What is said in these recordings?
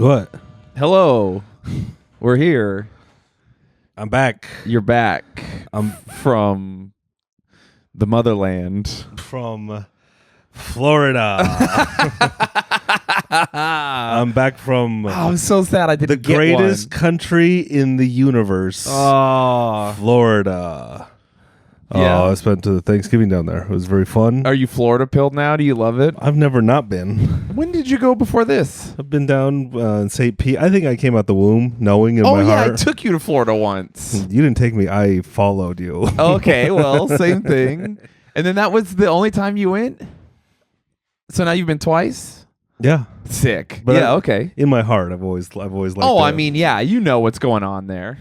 What? Hello. We're here. I'm back. You're back. I'm from the motherland. from Florida. I'm back from I'm so sad I didn't the greatest country in the universe. Oh. Florida. Yeah. I spent Thanksgiving down there. It was very fun. Are you Florida pilled now? Do you love it? I've never not been. When did you go before this? I've been down in St. Pete. I think I came out the womb knowing in my heart. I took you to Florida once. You didn't take me. I followed you. Okay, well, same thing. And then that was the only time you went? So now you've been twice? Yeah. Sick. But okay. In my heart, I've always liked I mean, yeah, you know what's going on there.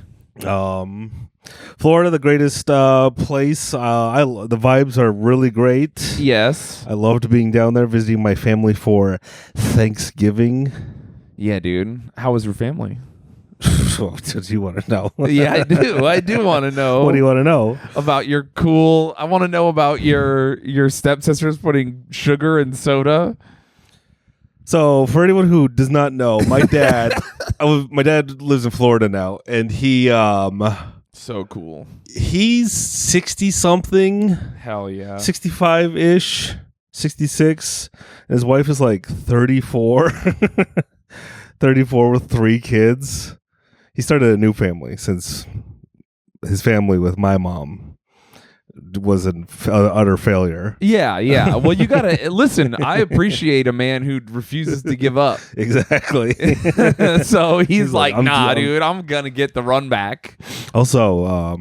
Florida, the greatest place. The vibes are really great. Yes. I loved being down there visiting my family for Thanksgiving. Yeah, dude. How was your family? Do you want to know? Yeah, I do. I do want to know. What do you want to know? About your cool... I want to know about your stepsisters putting sugar in soda. So, for anyone who does not know, my dad... my dad lives in Florida now, and he... so cool. He's 60-something. Hell yeah. 65-ish. 66. And his wife is like 34. 34 with 3 kids. He started a new family since his family with my mom was an utter failure. Yeah. Well, you gotta listen. I appreciate a man who refuses to give up. Exactly. So he's like, nah, I'm dude, I'm gonna get the run back. Also,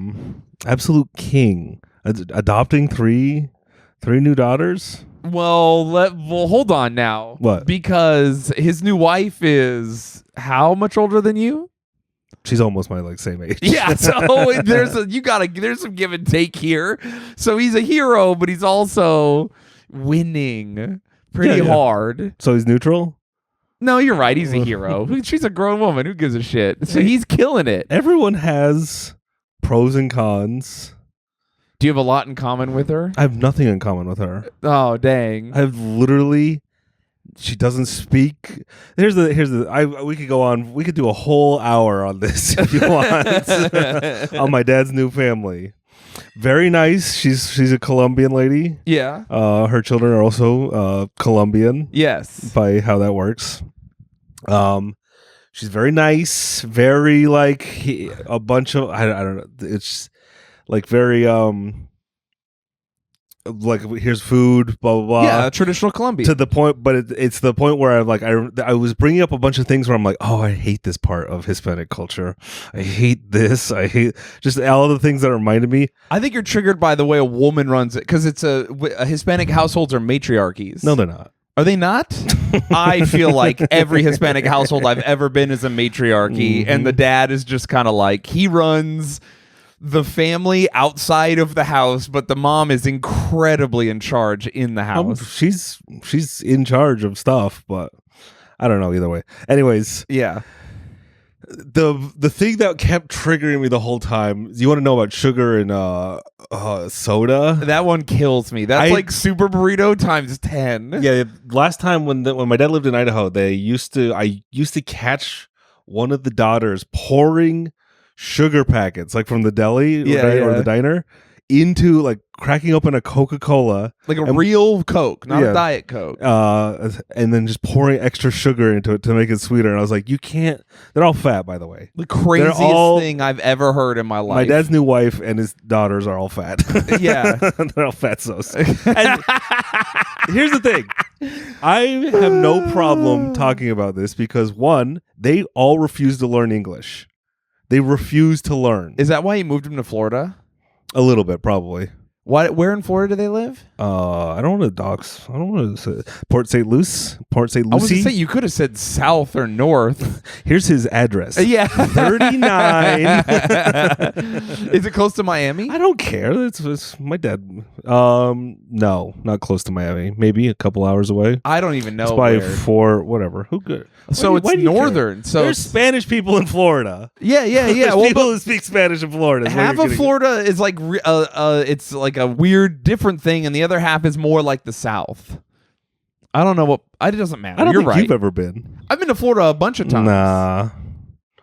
absolute king, adopting three new daughters. Well, hold on now. What? Because his new wife is how much older than you? She's almost my same age. Yeah, so there's some give and take here. So he's a hero, but he's also winning pretty hard. So he's neutral? No, you're right. He's a hero. She's a grown woman. Who gives a shit? So he's killing it. Everyone has pros and cons. Do you have a lot in common with her? I have nothing in common with her. Oh, dang. I've literally... She doesn't speak. We could go on. We could do a whole hour on this if you want. On my dad's new family. Very nice. She's a Colombian lady. Yeah. Her children are also Colombian. Yes. By how that works. She's very nice. Very a bunch of I don't know. It's like very here's food, blah blah blah. Yeah, traditional Colombian. To the point, but it's the point where I'm like, I was bringing up a bunch of things where I'm like, oh, I hate this part of Hispanic culture. I hate this. I hate just all the things that reminded me. I think you're triggered by the way a woman runs it because it's a Hispanic households are matriarchies. No, they're not. Are they not? I feel like every Hispanic household I've ever been is a matriarchy, and the dad is just kind of like he runs the family outside of the house, but the mom is incredibly in charge in the house. She's in charge of stuff, but I don't know either way. Anyways, yeah. The thing that kept triggering me the whole time. You want to know about sugar and soda? That one kills me. That's like super burrito times 10. Yeah. Last time when my dad lived in Idaho, I used to catch one of the daughters pouring sugar packets from the deli or the diner into cracking open a Coca-Cola, like a real Coke, not a Diet Coke, and then just pouring extra sugar into it to make it sweeter. And I was like, you can't. They're all fat, by the way. The craziest thing I've ever heard in my life. My dad's new wife and his daughters are all fat. Yeah. They're all fatsos. And here's the thing. I have no problem talking about this because one, they all refuse to learn English. They refuse to learn. Is that why you moved him to Florida? A little bit, probably. What? Where in Florida do they live? I don't want to dox. I don't want to say Port St. Lucie. I was going to say you could have said south or north. Here's his address. Yeah, 39. Is it close to Miami? I don't care. It's my dad. No, not close to Miami. Maybe a couple hours away. I don't even know. It's by 4, whatever. Who good? So it's northern. So there's Spanish people in Florida. Yeah. There's people who speak Spanish in Florida. Half of Florida is it's like a weird, different thing, and the other half is more like the South. I don't know what. It doesn't matter. I don't You're think right. you've ever been. I've been to Florida a bunch of times. Nah.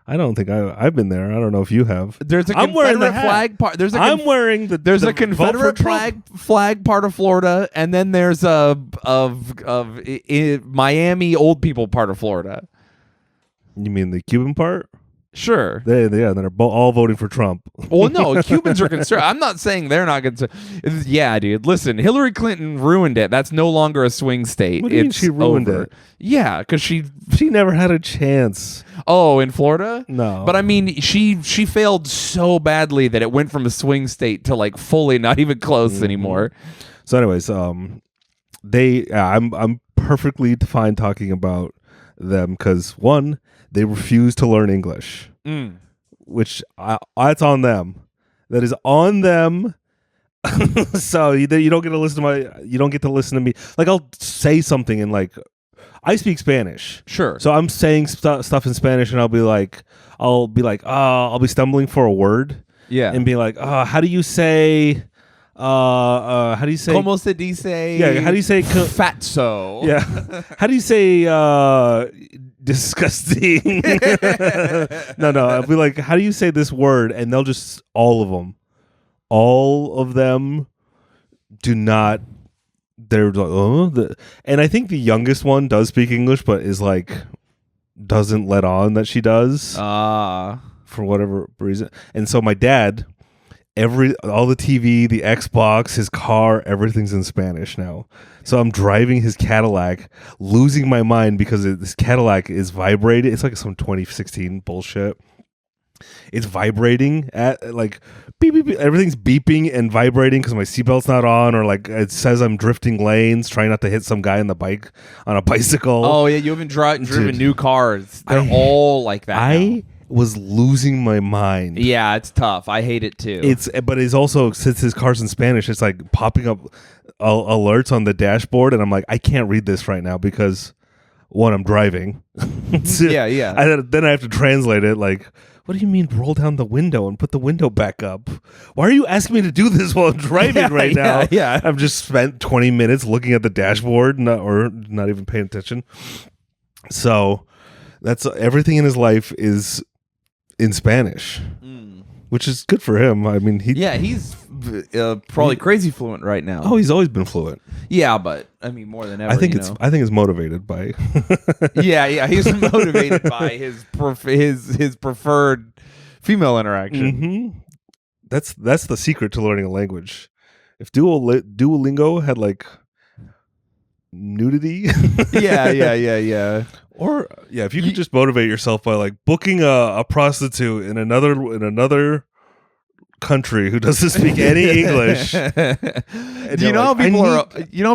I don't think I've been there. I don't know if you have. There's a I'm wearing the Confederate flag part. I'm wearing the. There's the a Confederate vote for Trump. flag part of Florida, and then there's a Miami old people part of Florida. You mean the Cuban part? Sure. They're all voting for Trump. Well, no, Cubans are concerned. I'm not saying they're not concerned. Yeah, dude. Listen, Hillary Clinton ruined it. That's no longer a swing state. What do you mean she ruined it? Yeah, because she never had a chance. Oh, in Florida? No. But I mean, she failed so badly that it went from a swing state to like fully not even close anymore. So, anyways, I'm perfectly fine talking about them because one, they refuse to learn English, which that's on them. That is on them. So you don't get to listen to me. Like I'll say something and like I speak Spanish. Sure. So I'm saying stuff in Spanish and I'll be like, I'll be stumbling for a word. Yeah. And be like, how do you say? Como se dice? Yeah. How do you say? Fatso. Yeah. How do you say? Disgusting. No. I'll be like, how do you say this word? And they'll just all of them do not. They're like, and I think the youngest one does speak English, but is like doesn't let on that she does. For whatever reason. And so my dad, all the TV, the Xbox, his car, everything's in Spanish now. So I'm driving his Cadillac, losing my mind because this Cadillac is vibrating. It's like some 2016 bullshit. It's vibrating at like beep, beep, beep. Everything's beeping and vibrating because my seatbelt's not on, or like it says I'm drifting lanes, trying not to hit some guy on a bicycle. Oh yeah, you haven't driven new cars. They're all like that. Now. Was losing my mind. Yeah, it's tough. I hate it too. But it's also, since his car's in Spanish, it's like popping up alerts on the dashboard, and I'm like, I can't read this right now because one, I'm driving. Yeah. Then I have to translate it. Like, what do you mean roll down the window and put the window back up? Why are you asking me to do this while I'm driving right now? Yeah. I've just spent 20 minutes looking at the dashboard, not even paying attention. So that's everything in his life is in Spanish, which is good for him. I mean, he's probably crazy fluent right now. Oh, he's always been fluent. Yeah, but I mean, more than ever. I think it's motivated by. yeah, he's motivated by his preferred female interaction. Mm-hmm. That's the secret to learning a language. If Duolingo had like nudity, yeah. Or if you could just motivate yourself by like booking a prostitute in another country who doesn't speak any English. You know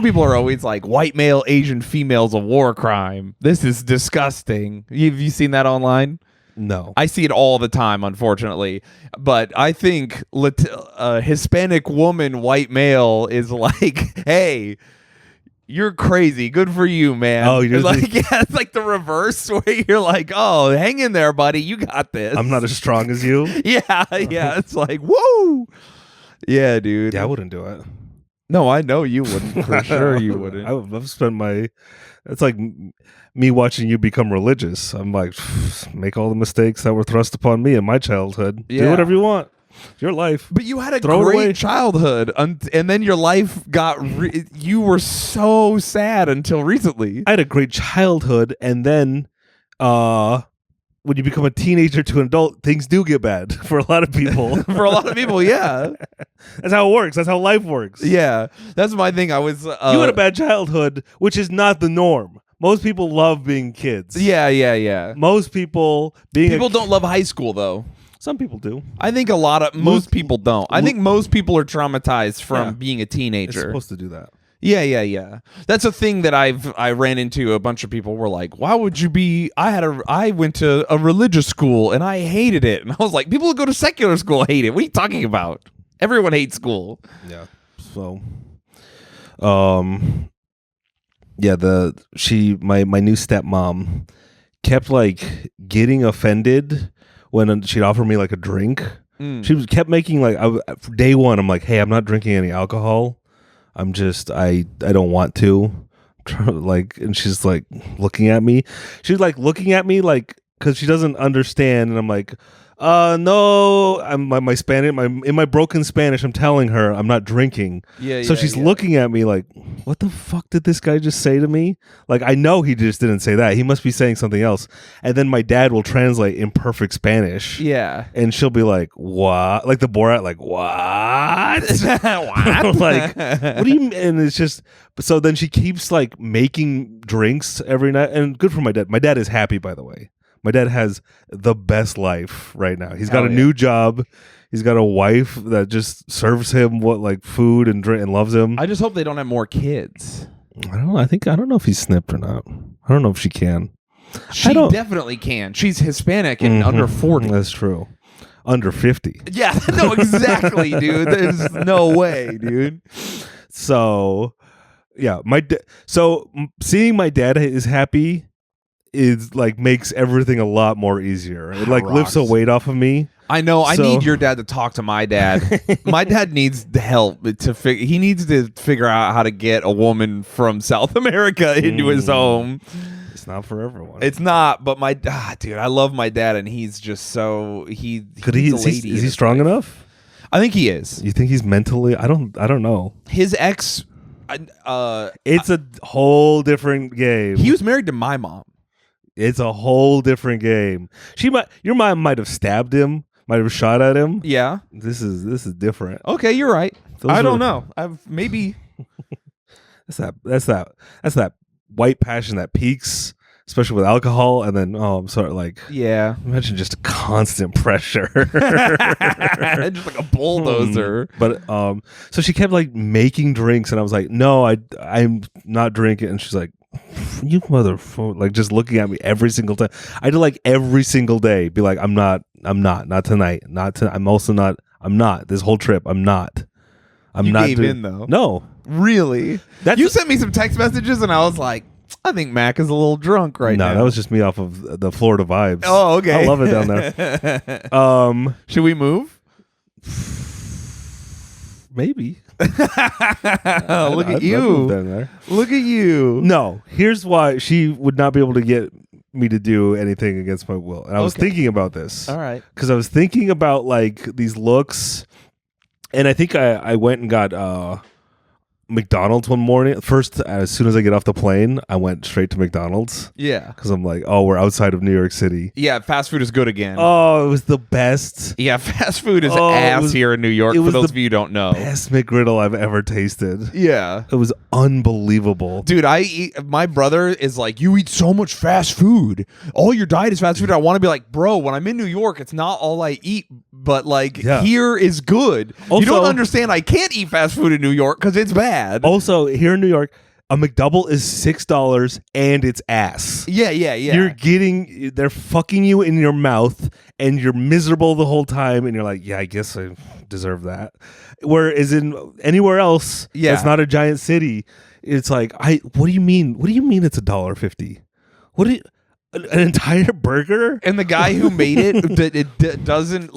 people are always like white male Asian female's a war crime. This is disgusting. Have you seen that online? No. I see it all the time, unfortunately. But I think Hispanic woman, white male is like, hey, you're crazy. Good for you, man. Oh, you're it's like the reverse where you're like, oh, hang in there, buddy. You got this. I'm not as strong as you. yeah. It's like, whoa. Yeah, dude. Yeah, I wouldn't do it. No, I know you wouldn't. For sure you wouldn't. I've spent it's like me watching you become religious. I'm like, make all the mistakes that were thrust upon me in my childhood. Yeah. Do whatever you want. Your life. But you had a great childhood, and then your life got. You were so sad until recently. I had a great childhood, and then when you become a teenager to an adult, things do get bad for a lot of people. For a lot of people, yeah. That's how it works. That's how life works. Yeah, that's my thing. I was. You had a bad childhood, which is not the norm. Most people love being kids. Yeah. Most people don't love high school though. Some people do. I think most people don't. I think most people are traumatized from being a teenager. It's supposed to do that. Yeah. That's a thing that I ran into. A bunch of people were like, "Why would you be?" I went to a religious school and I hated it. And I was like, "People who go to secular school hate it. What are you talking about? Everyone hates school." Yeah. So, my new stepmom kept like getting offended when she'd offer me like a drink. She kept making like day one. I'm like, hey, I'm not drinking any alcohol. I don't want to, like, and she's like looking at me. She's like looking at me like because she doesn't understand, and I'm like, no, I'm my Spanish, in my broken Spanish, I'm telling her I'm not drinking. So she's looking at me like, what the fuck did this guy just say to me? Like, I know he just didn't say that. He must be saying something else. And then my dad will translate in perfect Spanish. Yeah. And she'll be like, what? Like the Borat, like, what? What? Like, what do you mean? And it's just, so then she keeps like making drinks every night. And good for my dad. My dad is happy, by the way. My dad has the best life right now. He's got a new job. He's got a wife that just serves him food and drink and loves him. I just hope they don't have more kids. I don't know. I don't know if he's snipped or not. I don't know if she can. She definitely can. She's Hispanic and under 40. That's true. Under 50. Yeah, no, exactly, dude. There's no way, dude. So, yeah, so seeing my dad is happy is like makes everything a lot more easier. It like lifts a weight off of me. I know. I need your dad to talk to my dad. My dad needs help he needs to figure out how to get a woman from South America into his home. It's not for everyone. It's not, but dude, I love my dad, and he's just so is he strong enough? I think he is. You think he's mentally? I don't know. His ex, it's a whole different game. He was married to my mom. It's a whole different game. Your mom might have stabbed him, might have shot at him. Yeah. This is different. Okay, you're right. I don't know. Maybe that's that white passion that peaks, especially with alcohol, and then I'm sorry, like imagine just a constant pressure. Just like a bulldozer. But so she kept like making drinks, and I was like, no, I'm not drinking, and she's like, you motherfucker, like just looking at me every single time. I did like every single day be like, I'm not tonight, I'm not this whole trip, I'm not gave in though. No, really, you sent me some text messages and I was like, I think Mac is a little drunk right now. No, that was just me off of the Florida vibes. Oh, okay. I love it down there. Should we move? Maybe. Look at you. Look at you. No, here's why she would not be able to get me to do anything against my will. And I was thinking about this. All right. Because I was thinking about like these looks. And I think I went and got McDonald's one morning. First, as soon as I get off the plane, I went straight to McDonald's. Yeah. Because I'm like, oh, we're outside of New York City. Yeah, fast food is good again. Oh, it was the best. Yeah, fast food is ass here in New York, for those of you who don't know. Best McGriddle I've ever tasted. Yeah. It was unbelievable. Dude, my brother is like, you eat so much fast food. All your diet is fast food. I want to be like, bro, when I'm in New York, it's not all I eat, but like here is good. Also, you don't understand, I can't eat fast food in New York because it's bad. Also, here in New York, a McDouble is $6 and it's ass. Yeah. They're fucking you in your mouth and you're miserable the whole time and you're like, yeah, I guess I deserve that. Whereas in anywhere else, that's not a giant city, it's like, what do you mean? What do you mean it's $1.50? What do you... An entire burger? And the guy who made it doesn't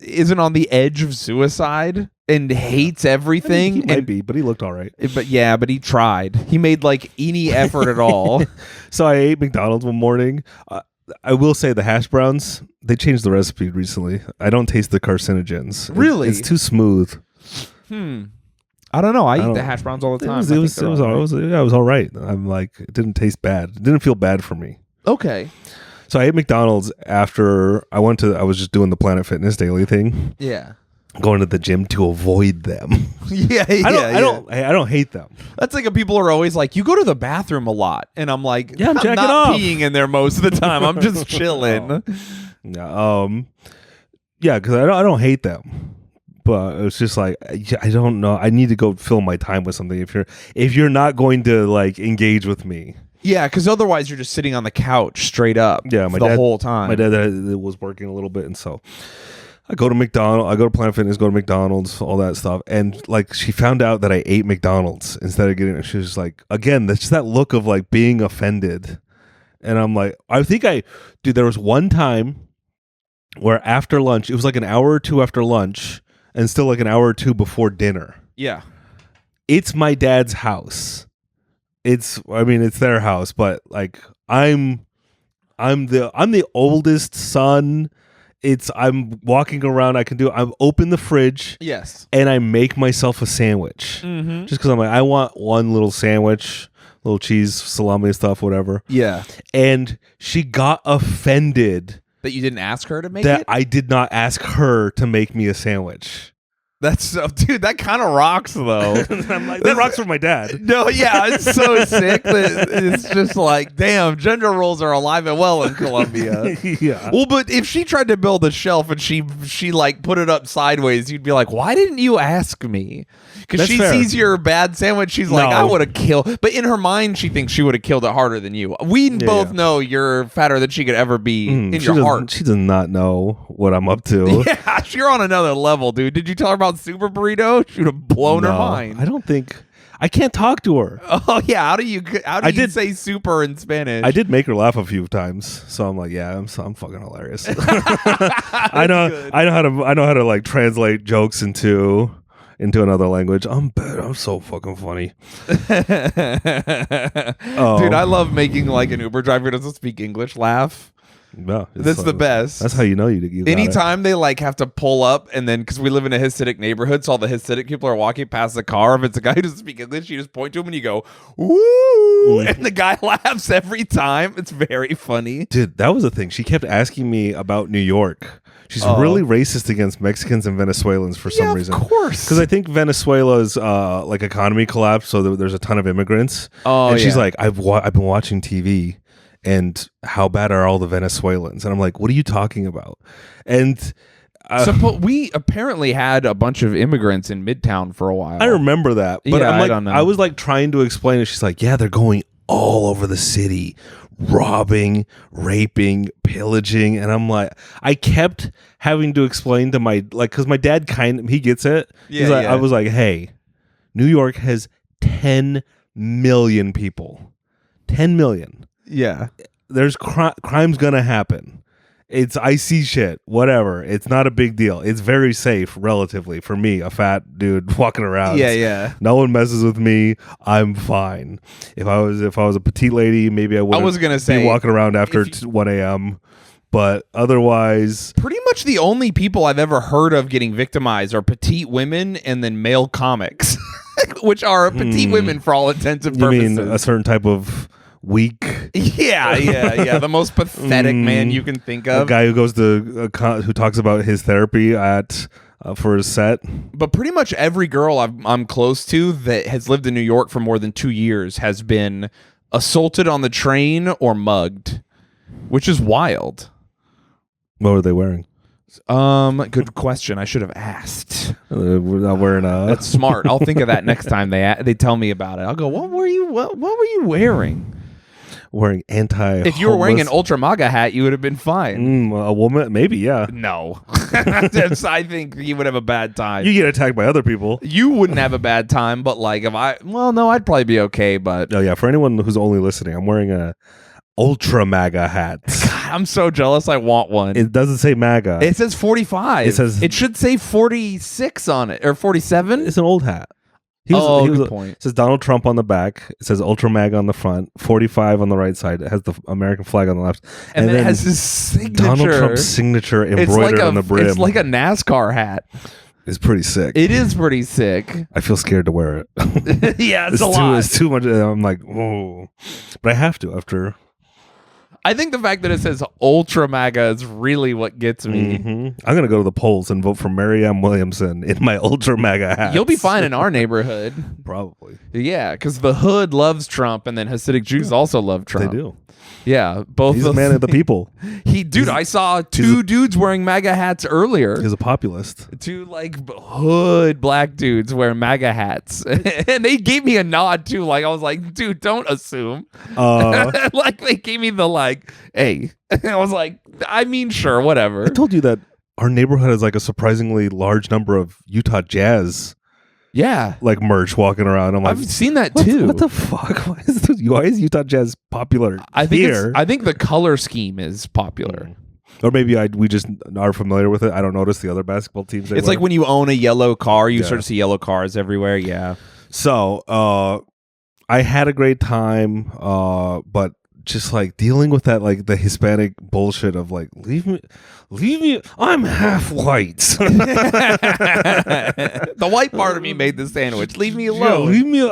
isn't on the edge of suicide and hates everything. He might be, but he looked all right. But he tried. He made like any effort at all. So I ate McDonald's one morning. I will say the hash browns, they changed the recipe recently. I don't taste the carcinogens. Really? It's too smooth. I don't know. I eat the hash browns all the time. It was all right. I'm like, it didn't taste bad. It didn't feel bad for me. Okay. So I ate McDonald's after I was just doing the Planet Fitness daily thing. Yeah. Going to the gym to avoid them. I don't hate them. That's like people are always like, you go to the bathroom a lot. And I'm like, I'm not peeing in there most of the time. I'm just chilling. Yeah, because I don't hate them. But it's just like, I don't know. I need to go fill my time with something if you're not going to like engage with me. Yeah, because otherwise you're just sitting on the couch straight up. Yeah, the whole time. My dad was working a little bit, and so I go to McDonald's. I go to Planet Fitness, go to McDonald's, all that stuff, and like she found out that I ate McDonald's instead of getting it. She was like, again, that's just that look of like being offended, and I'm like, there was one time where after lunch, it was like an hour or two after lunch, and still like an hour or two before dinner. Yeah, it's my dad's house. it's their house, but like I'm the oldest son. I'm walking around. I open the fridge. Yes. And I make myself a sandwich. Mm-hmm. Just because I'm like, I want one little sandwich, little cheese, salami stuff, whatever. Yeah. And she got offended That you didn't ask her to make that it? I did not ask her to make me a sandwich. That's so, dude, that kind of rocks though. I'm like, that rocks for my dad. No, yeah, it's so sick that it's just like, damn, gender roles are alive and well in Colombia. Yeah. Well, but if she tried to build a shelf and she like put it up sideways, you'd be like, why didn't you ask me? Because That's she fair. sees your bad sandwich, she's like, No. I would have killed. But in her mind, she thinks she would have killed it harder than you. We both know you're fatter than she could ever be in your heart. She does not know what I'm up to. Yeah, you're on another level, dude. Did you tell her about Super Burrito? She would have blown her No, mind. I don't think I can't talk to her. Oh yeah, how do you did say super in Spanish? I did make her laugh a few times, so I'm like, yeah, I'm fucking hilarious. I know how to like translate jokes into another language. I'm bad. I'm so fucking funny. Dude, I love making like an Uber driver who doesn't speak English laugh. No, That's the best. That's how you know you got it. Anytime they like have to pull up, and then because we live in a Hasidic neighborhood, so all the Hasidic people are walking past the car. If it's a guy who doesn't speak English, you just point to him and you go, "Woo!" And the guy laughs every time. It's very funny. Dude, that was the thing. She kept asking me about New York. She's really racist against Mexicans and Venezuelans for some reason. Of course. Because I think Venezuela's like economy collapsed, so there's a ton of immigrants. Oh, and she's yeah. like, I've been watching TV, and how bad are all the Venezuelans? And I'm like, what are you talking about? And we apparently had a bunch of immigrants in Midtown for a while. I remember that, but Yeah, I'm I like, don't know. I was like trying to explain it. She's like, yeah, they're going all over the city, robbing, raping, pillaging, and I'm like, I kept having to explain to my because my dad he gets it. Yeah, Like, yeah. I was like, hey, New York has 10 million people, 10 million. Yeah. There's crime's gonna happen. I see shit, whatever. It's not a big deal. It's very safe, relatively, for me, a fat dude walking around. Yeah. No one messes with me. I'm fine. If I was a petite lady, maybe I would. I was gonna say, be walking around after 1 a.m. But otherwise, pretty much the only people I've ever heard of getting victimized are petite women and then male comics, which are petite women for all intents and you purposes. mean a certain type of weak Yeah. The most pathetic man you can think a of. guy who goes to who talks about his therapy at for his set. But pretty much every girl I'm close to that has lived in New York for more than 2 years has been assaulted on the train or mugged, which is wild. What were they wearing? Good question. I should have asked. We're not wearing That's smart. I'll think of that next time they tell me about it. I'll go, what were you wearing? wearing anti. If you were wearing an Ultra MAGA hat, you would have been fine. A woman, maybe, yeah. No. I think you would have a bad time. You get attacked by other people. You wouldn't have a bad time, but like if no, I'd probably be okay, but Oh yeah, for anyone who's only listening, I'm wearing a Ultra MAGA hat. I'm so jealous. I want one. It doesn't say MAGA. It says 45. It should say 46 on it, or 47. It's an old hat. Good point. It says Donald Trump on the back. It says Ultra MAGA on the front. 45 on the right side. It has the American flag on the left. And then it then has his signature. Donald Trump's signature embroidered on the brim. It's like a NASCAR hat. It's pretty sick. It is pretty sick. I feel scared to wear it. Yeah, it's a lot. It's too much. I'm like, oh, but I have to after. I think the fact that it says Ultra MAGA is really what gets me. Mm-hmm. I'm gonna go to the polls and vote for Marianne Williamson in my Ultra MAGA hat. You'll be fine in our neighborhood. Probably. Yeah, because the hood loves Trump, and then Hasidic Jews also love Trump. They do. Yeah, both. He's a man of the people. I saw two dudes wearing MAGA hats earlier. He's a populist. Two like hood black dudes wearing MAGA hats, and they gave me a nod too. Like I was like, dude, don't assume. Like they gave me the like, hey. I was like, I mean, sure, whatever. I told you that our neighborhood has like a surprisingly large number of Utah Jazz. Yeah, like merch walking around. I'm like, I've seen that too. What the fuck? Why is Utah Jazz popular I think here? I think the color scheme is popular. Or maybe we just are familiar with it. I don't notice the other basketball teams. It's like when you own a yellow car, you sort of see yellow cars everywhere. Yeah. So I had a great time, but just like dealing with that, like the Hispanic bullshit of like, leave me, I'm half white. The white part of me made the sandwich. Leave me alone. Leave me.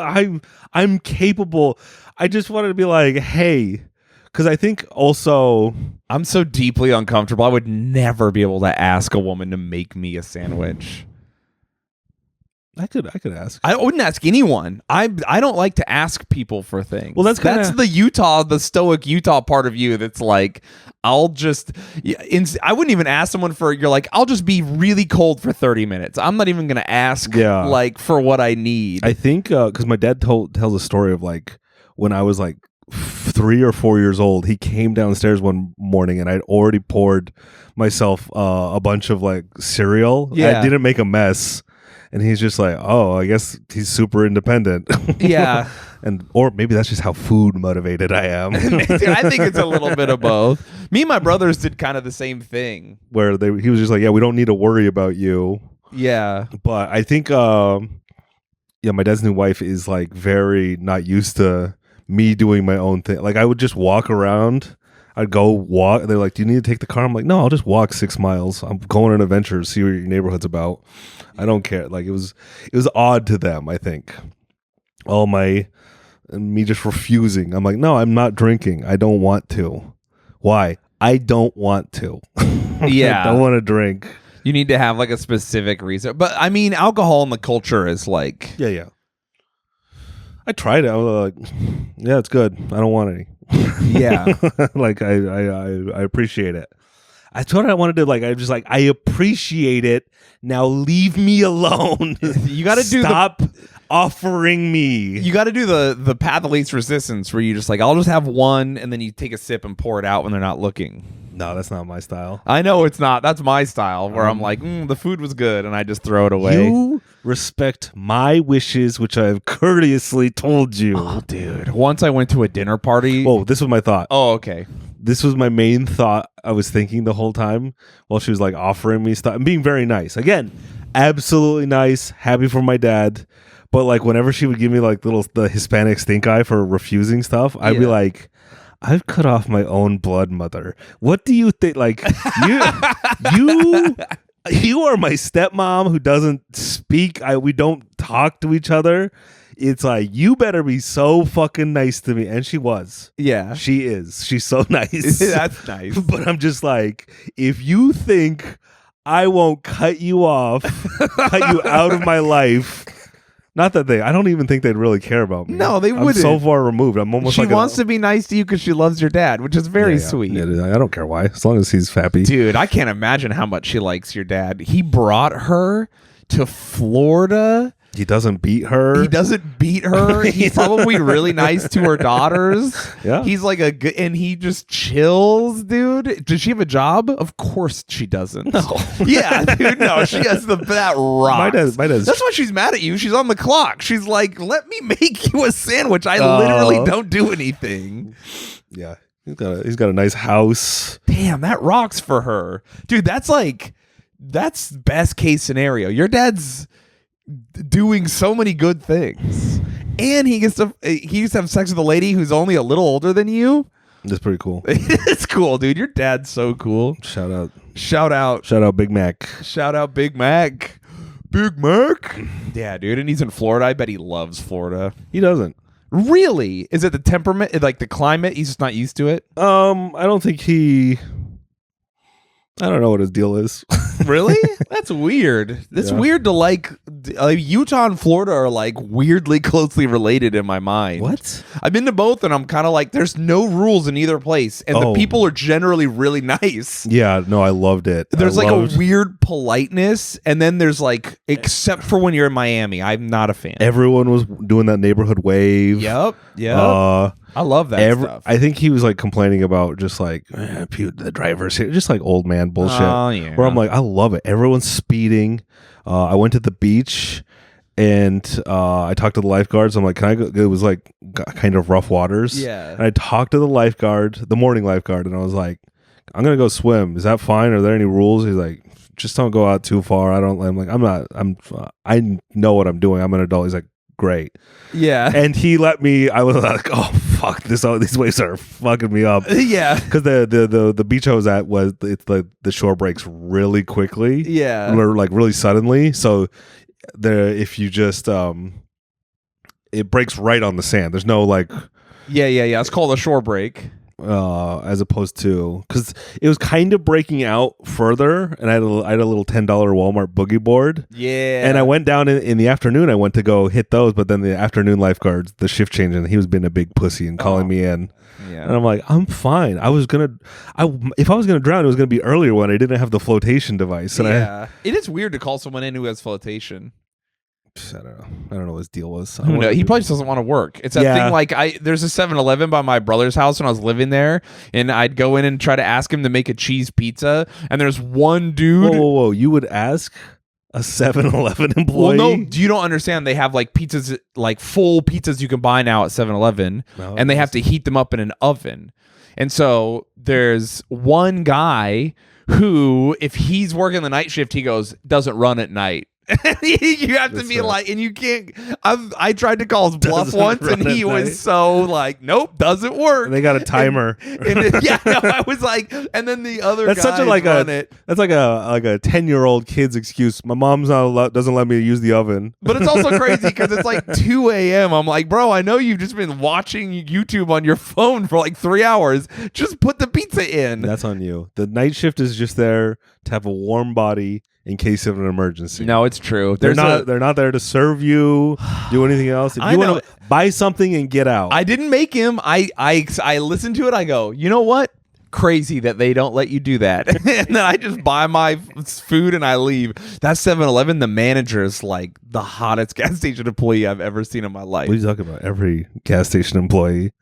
I'm capable. I just wanted to be like, hey, because I think also I'm so deeply uncomfortable. I would never be able to ask a woman to make me a sandwich. I could ask. I wouldn't ask anyone. I don't like to ask people for things. Well, that's the stoic Utah part of you that's like, I'll just, I wouldn't even ask someone for, you're like, I'll just be really cold for 30 minutes. I'm not even going to ask like for what I need. I think because my dad tells a story of like when I was like 3 or 4 years old, he came downstairs one morning and I'd already poured myself a bunch of like cereal. Yeah. I didn't make a mess. And he's just like, oh, I guess he's super independent. Yeah. Or maybe that's just how food motivated I am. Dude, I think it's a little bit of both. Me and my brothers did kind of the same thing. Where he was just like, yeah, we don't need to worry about you. Yeah. But I think, my dad's new wife is like very not used to me doing my own thing. Like I would just walk around. I'd go walk. They're like, do you need to take the car? I'm like, no, I'll just walk 6 miles. I'm going on an adventure, see what your neighborhood's about. I don't care. Like it was odd to them, I think. Me just refusing. I'm like, no, I'm not drinking. I don't want to. Why? I don't want to. Yeah. I don't want to drink. You need to have like a specific reason. But I mean, alcohol in the culture is like... Yeah. I tried it. I was like, yeah, it's good. I don't want any. Yeah. Like I appreciate it. I told her I wanted to I appreciate it. Now leave me alone. You got to stop offering me. You got to do the path of least resistance where you just like, I'll just have one and then you take a sip and pour it out when they're not looking. No, that's not my style. I know it's not. That's my style where I'm like, the food was good and I just throw it away. You respect my wishes, which I have courteously told you. Oh, dude. Once I went to a dinner party. Oh, this was my thought. Oh, okay. This was my main thought I was thinking the whole time while she was like offering me stuff and being very nice. Again, absolutely nice, happy for my dad. But like whenever she would give me like the Hispanic stink eye for refusing stuff, I'd be like, I've cut off my own blood mother. What do you think? Like you are my stepmom who doesn't speak. We don't talk to each other. It's like, you better be so fucking nice to me. And she was. Yeah. She is. She's so nice. That's nice. But I'm just like, if you think I won't cut you off, cut you out of my life. Not that I don't even think they'd really care about me. No, they wouldn't. I'm so far removed. I'm almost She like wants to be nice to you because she loves your dad, which is very sweet. Yeah, I don't care why, as long as he's happy. Dude, I can't imagine how much she likes your dad. He brought her to Florida. He doesn't beat her. He doesn't beat her. He's probably really nice to her daughters. Yeah. He's like and he just chills, dude. Does she have a job? Of course she doesn't. No. Yeah, dude, no. She has that rocks. My dad's. That's why she's mad at you. She's on the clock. She's like, let me make you a sandwich. I literally don't do anything. Yeah. He's got a nice house. Damn, that rocks for her. Dude, that's best case scenario. Your dad's doing so many good things, and he gets to have sex with a lady who's only a little older than you. That's pretty cool. It's cool, dude. Your dad's so cool. Shout out Big Mac. Shout out Big Mac. Big Mac. Yeah, dude, and he's in Florida. I bet he loves Florida. He doesn't. Really? Is it the temperament, like the climate? He's just not used to it. I don't think I don't know what his deal is. Really? That's weird. That's weird to like Utah and Florida are like weirdly closely related in my mind. What? I've been to both and I'm kind of like, there's no rules in either place. And the people are generally really nice. Yeah, no, I loved it. There's a weird politeness. And then there's like, except for when you're in Miami, I'm not a fan. Everyone was doing that neighborhood wave. Yep. I love that stuff. I think he was like complaining about just like the drivers here, just like old man bullshit. Oh, yeah. Where I'm like, I love it. Everyone's speeding. I went to the beach and I talked to the lifeguards. I'm like, can I go? It was like kind of rough waters. Yeah. And I talked to the lifeguard, the morning lifeguard, and I was like, I'm gonna go swim. Is that fine? Are there any rules? He's like, just don't go out too far. I'm like, I know what I'm doing. I'm an adult. He's like, great. Yeah. And he let me. I was like, oh fuck, these waves are fucking me up. Yeah. Because the beach I was at it's like the shore breaks really quickly. Yeah. Or like really suddenly. So if you just it breaks right on the sand. There's no like. Yeah. It's called a shore break. As opposed to, because it was kind of breaking out further, and I had a little $10 Walmart boogie board. Yeah. And I went down in the afternoon. I went to go hit those, but then the afternoon lifeguards, the shift change, and he was being a big pussy and calling me in. Yeah. And I'm like, I'm fine. If I was gonna drown, it was gonna be earlier when I didn't have the flotation device. And it is weird to call someone in who has flotation. I don't know what his deal was. Who knows? He probably just doesn't want to work. It's that thing like there's a 7-Eleven by my brother's house when I was living there, and I'd go in and try to ask him to make a cheese pizza, and there's one dude. Whoa. You would ask a 7-Eleven employee? Well, no, you don't understand. They have like pizzas, like full pizzas you can buy now at 7-Eleven, and they have to heat them up in an oven. And so there's one guy who, if he's working the night shift, he goes, doesn't run at night. You have to be like, and you can't. I tried to call his bluff once, and he was so like, nope, doesn't work. And they got a timer. I was like, and then the other that's guys such a like run a it. that's like a 10-year-old kid's excuse. My mom's doesn't let me use the oven. But it's also crazy because it's like 2 a.m. I'm like, bro, I know you've just been watching YouTube on your phone for like 3 hours. Just put the pizza in. That's on you. The night shift is just there to have a warm body in case of an emergency. No, it's true. They're not there to serve you, do anything else. If you want to buy something and get out. I didn't make him. I listened to it. I go, you know what? Crazy that they don't let you do that. And then I just buy my food and I leave. That 7-Eleven, the manager is like the hottest gas station employee I've ever seen in my life. What are you talking about? Every gas station employee,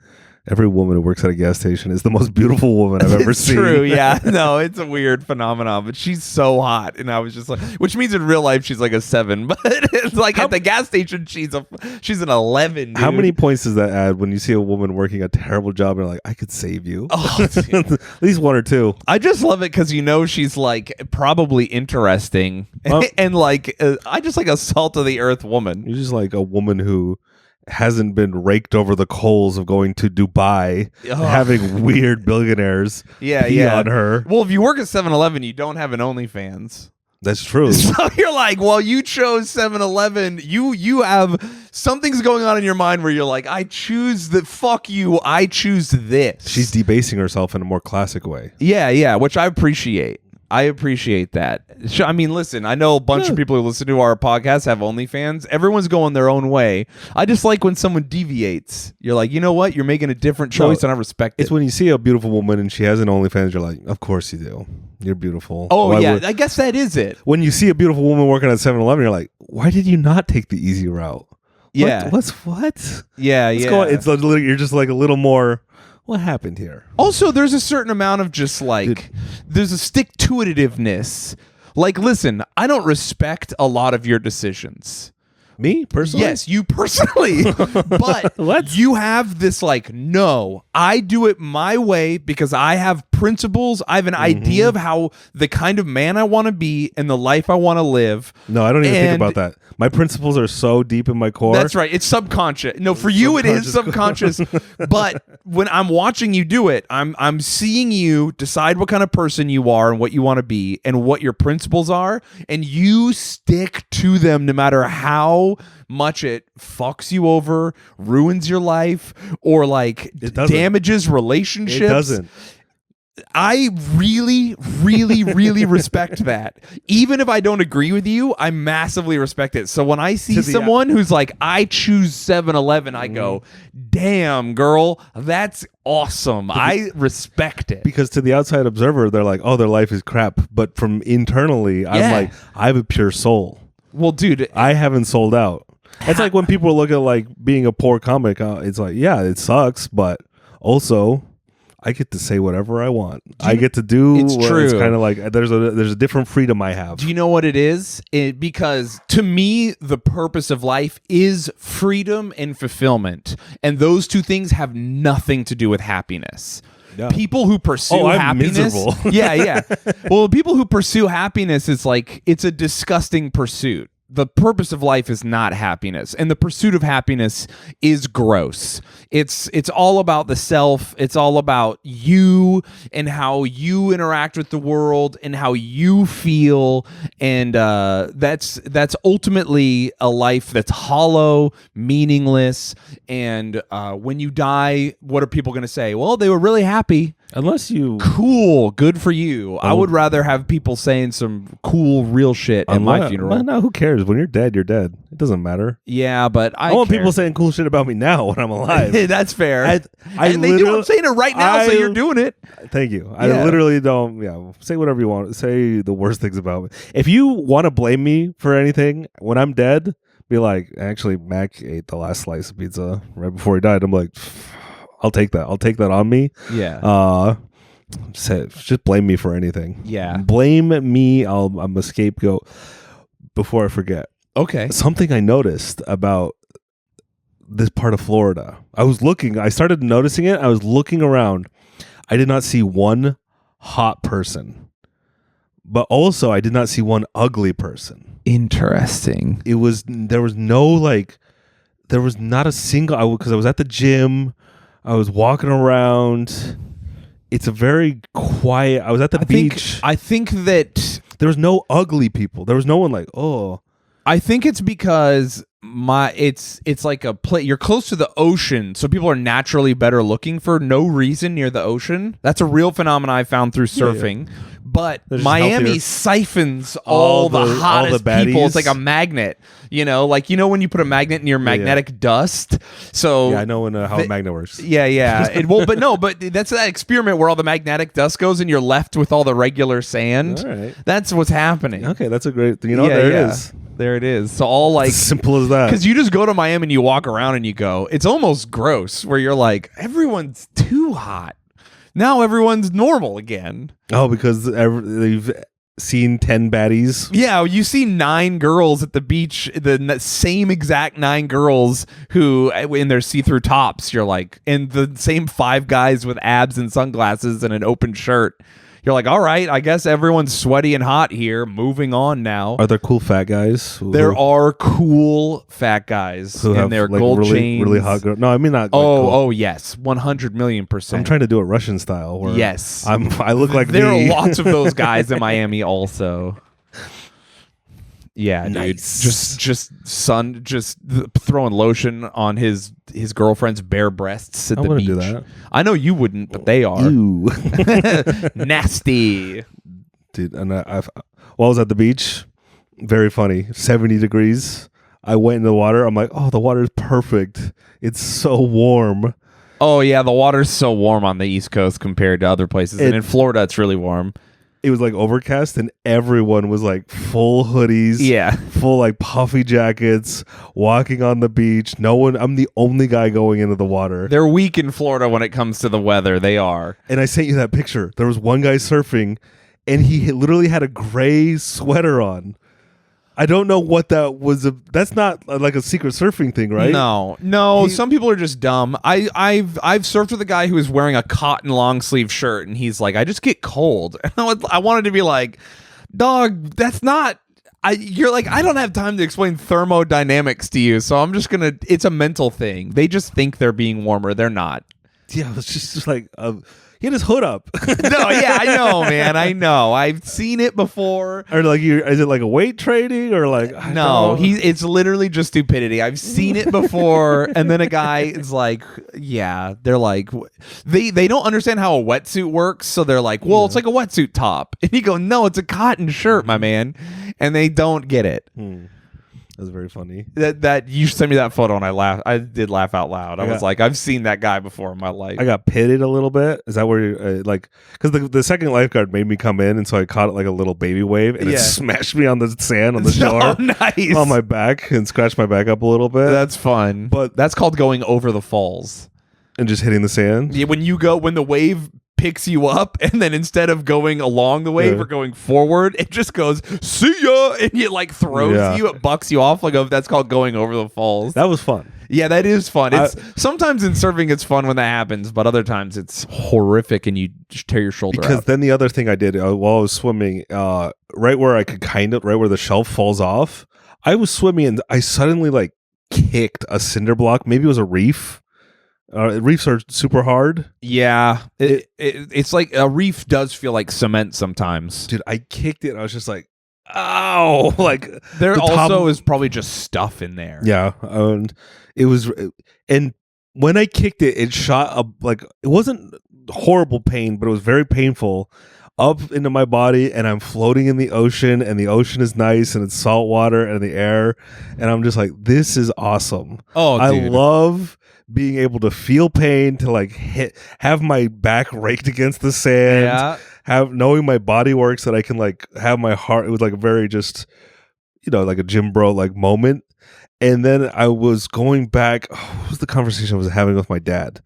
every woman who works at a gas station is the most beautiful woman I've ever seen. True, yeah. No, it's a weird phenomenon, but she's so hot, and I was just like, which means in real life she's like a 7, but it's like at the gas station she's an 11. Dude. How many points does that add when you see a woman working a terrible job and you're like, I could save you? Oh, at least 1 or 2. I just love it because she's like probably interesting and like I just like a salt of the earth woman. You're just like a woman who hasn't been raked over the coals of going to Dubai, having weird billionaires pee on her. Well, if you work at 7-Eleven, you don't have an OnlyFans. That's true. So you're like, well, you chose 7-Eleven. You have something's going on in your mind where you're like, I choose fuck you. I choose this. She's debasing herself in a more classic way. Yeah, which I appreciate. I appreciate that. I mean, listen, I know a bunch of people who listen to our podcast have OnlyFans. Everyone's going their own way. I just like when someone deviates. You're like, you know what? You're making a different choice, and I respect it. It's when you see a beautiful woman and she has an OnlyFans, you're like, of course you do. You're beautiful. Oh, I guess that is it. When you see a beautiful woman working at 7-Eleven, you're like, why did you not take the easy route? Yeah. What? Yeah. It's literally, you're just like a little more... What happened here? Also, there's a certain amount of just like, there's a stick-to-itiveness. Like, listen, I don't respect a lot of your decisions. Me personally? Yes, you personally. But you have this like, no, I do it my way because I have principles. I have an idea of how the kind of man I want to be and the life I want to live. No, I don't even think about that. My principles are so deep in my core. That's right. It's subconscious. No, for you it is subconscious. But when I'm watching you do it, I'm seeing you decide what kind of person you are and what you want to be and what your principles are, and you stick to them no matter how much it fucks you over, ruins your life, or like damages relationships. It doesn't. I really, really, really respect that. Even if I don't agree with you, I massively respect it. So when I see someone who's like, I choose 7-Eleven, I go, damn, girl, that's awesome. I respect it. Because to the outside observer, they're like, oh, their life is crap. But from internally, I'm like, I have a pure soul. Well, dude, I haven't sold out. It's like when people look at like being a poor comic, it's like, yeah, it sucks, but also I get to say whatever I want. I get to do. It's true. It's kind of like there's a different freedom I have. Do you know what it is? Because to me, the purpose of life is freedom and fulfillment, and those two things have nothing to do with happiness. Yeah. People who pursue happiness, yeah. Well, people who pursue happiness, it's like it's a disgusting pursuit. the purpose of life is not happiness, and the pursuit of happiness is gross. It's all about the self. It's all about you and how you interact with the world and how you feel, and that's ultimately a life that's hollow, meaningless. And when you die, what are people going to say? Well, they were really happy. Unless you Cool, good for you. I would rather have people saying some cool, real shit at my funeral. Well, no, who cares? When you're dead, you're dead. It doesn't matter. Yeah, but I want people saying cool shit about me now when I'm alive. That's fair. And they do. I'm saying it right now, so you're doing it. Thank you. I literally don't. Yeah, say whatever you want. Say the worst things about me. If you want to blame me for anything when I'm dead, be like, actually, Mac ate the last slice of pizza right before he died. I'm like, I'll take that. I'll take that on me. Yeah. Just blame me for anything. Yeah. Blame me. I'm a scapegoat. Before I forget. Okay. Something I noticed about this part of Florida. I started noticing it. I was looking around. I did not see one hot person. But also I did not see one ugly person. Interesting. There was not a single, because I was at the gym. I was walking around. It's a very quiet. I was at the beach. I think that there was no ugly people. There was no one like, oh. I think it's because it's like a place. You're close to the ocean, so people are naturally better looking for no reason near the ocean. That's a real phenomenon I found through surfing. Yeah. But Miami siphons all the hottest people. It's like a magnet, like when you put a magnet in your magnetic dust. So yeah, I know how a magnet works. Yeah. But that's that experiment where all the magnetic dust goes and you're left with all the regular sand. All right. That's what's happening. Okay, that's a great. There it is. There it is. So all like as simple as that. Because you just go to Miami and you walk around and you go, it's almost gross where you're like, everyone's too hot. Now everyone's normal again. Oh, because they've seen 10 baddies. Yeah, you see 9 girls at the beach, the same exact 9 girls who in their see-through tops. You're like, and the same 5 guys with abs and sunglasses and an open shirt. You're like, all right, I guess everyone's sweaty and hot here. Moving on now. Are there cool fat guys? There are cool fat guys who have their like gold really, chains. really hot girls. No, I mean not. Oh, yes, 100,000,000%. I'm trying to do it Russian style. Where yes, I look like there me. are lots of those guys in Miami also. Yeah, nice. Dude. Just throwing lotion on his girlfriend's bare breasts at the beach. Do that. I know you wouldn't, but they are. Ew. Nasty. Dude, and while I was at the beach, very funny, 70 degrees. I went in the water. I'm like, oh, the water is perfect. It's so warm. Oh, yeah, the water's so warm on the East Coast compared to other places. And in Florida, it's really warm. It was like overcast and everyone was like full hoodies, full like puffy jackets, walking on the beach. I'm the only guy going into the water. They're weak in Florida when it comes to the weather. They are. And I sent you that picture. There was one guy surfing and he literally had a gray sweater on. I don't know what that was. That's not like a secret surfing thing, right? No. Some people are just dumb. I've surfed with a guy who was wearing a cotton long sleeve shirt, and he's like, "I just get cold." And I wanted to be like, "Dog, that's not." You're like, I don't have time to explain thermodynamics to you, so I'm just gonna. It's a mental thing. They just think they're being warmer. They're not. Yeah, it's just like. He had his hood up. No, yeah, I know, man. I know. I've seen it before. Or like, is it like a weight trading or like? No, it's literally just stupidity. I've seen it before, and then a guy is like, yeah, they're like, they don't understand how a wetsuit works, so they're like, well, it's like a wetsuit top, and you go, no, it's a cotton shirt, my man, and they don't get it. That's very funny. That you sent me that photo and I laughed. I did laugh out loud. I was like, I've seen that guy before in my life. I got pitted a little bit. Is that where you because the second lifeguard made me come in, and so I caught it like a little baby wave, and it smashed me on the sand on the shore, nice, on my back, and scratched my back up a little bit. That's fun, but that's called going over the falls and just hitting the sand. Yeah, when the wave picks you up, and then instead of going along the wave or going forward, it just goes, see ya, and it like throws you, it bucks you off. That's called going over the falls. That was fun. Yeah, that is fun. It's sometimes in surfing it's fun when that happens, but other times it's horrific and you just tear your shoulder because out. Then the other thing I did while I was swimming, right where the shelf falls off, I was swimming and I suddenly like kicked a cinder block. Maybe it was a reef. Reefs are super hard. Yeah, it's like a reef does feel like cement sometimes. Dude, I kicked it and I was just like, ow. Like there also is probably just stuff in there. Yeah. And it was, and when I kicked it, it shot up, like, it wasn't horrible pain, but it was very painful up into my body, and I'm floating in the ocean, and the ocean is nice, and it's salt water and the air, and I'm just like, this is awesome. Oh, I dude. love being able to feel pain, to like have my back raked against the sand, knowing my body works, that I can like have my heart. It was like a very just, like a gym bro like moment. And then I was going back. What was the conversation I was having with my dad?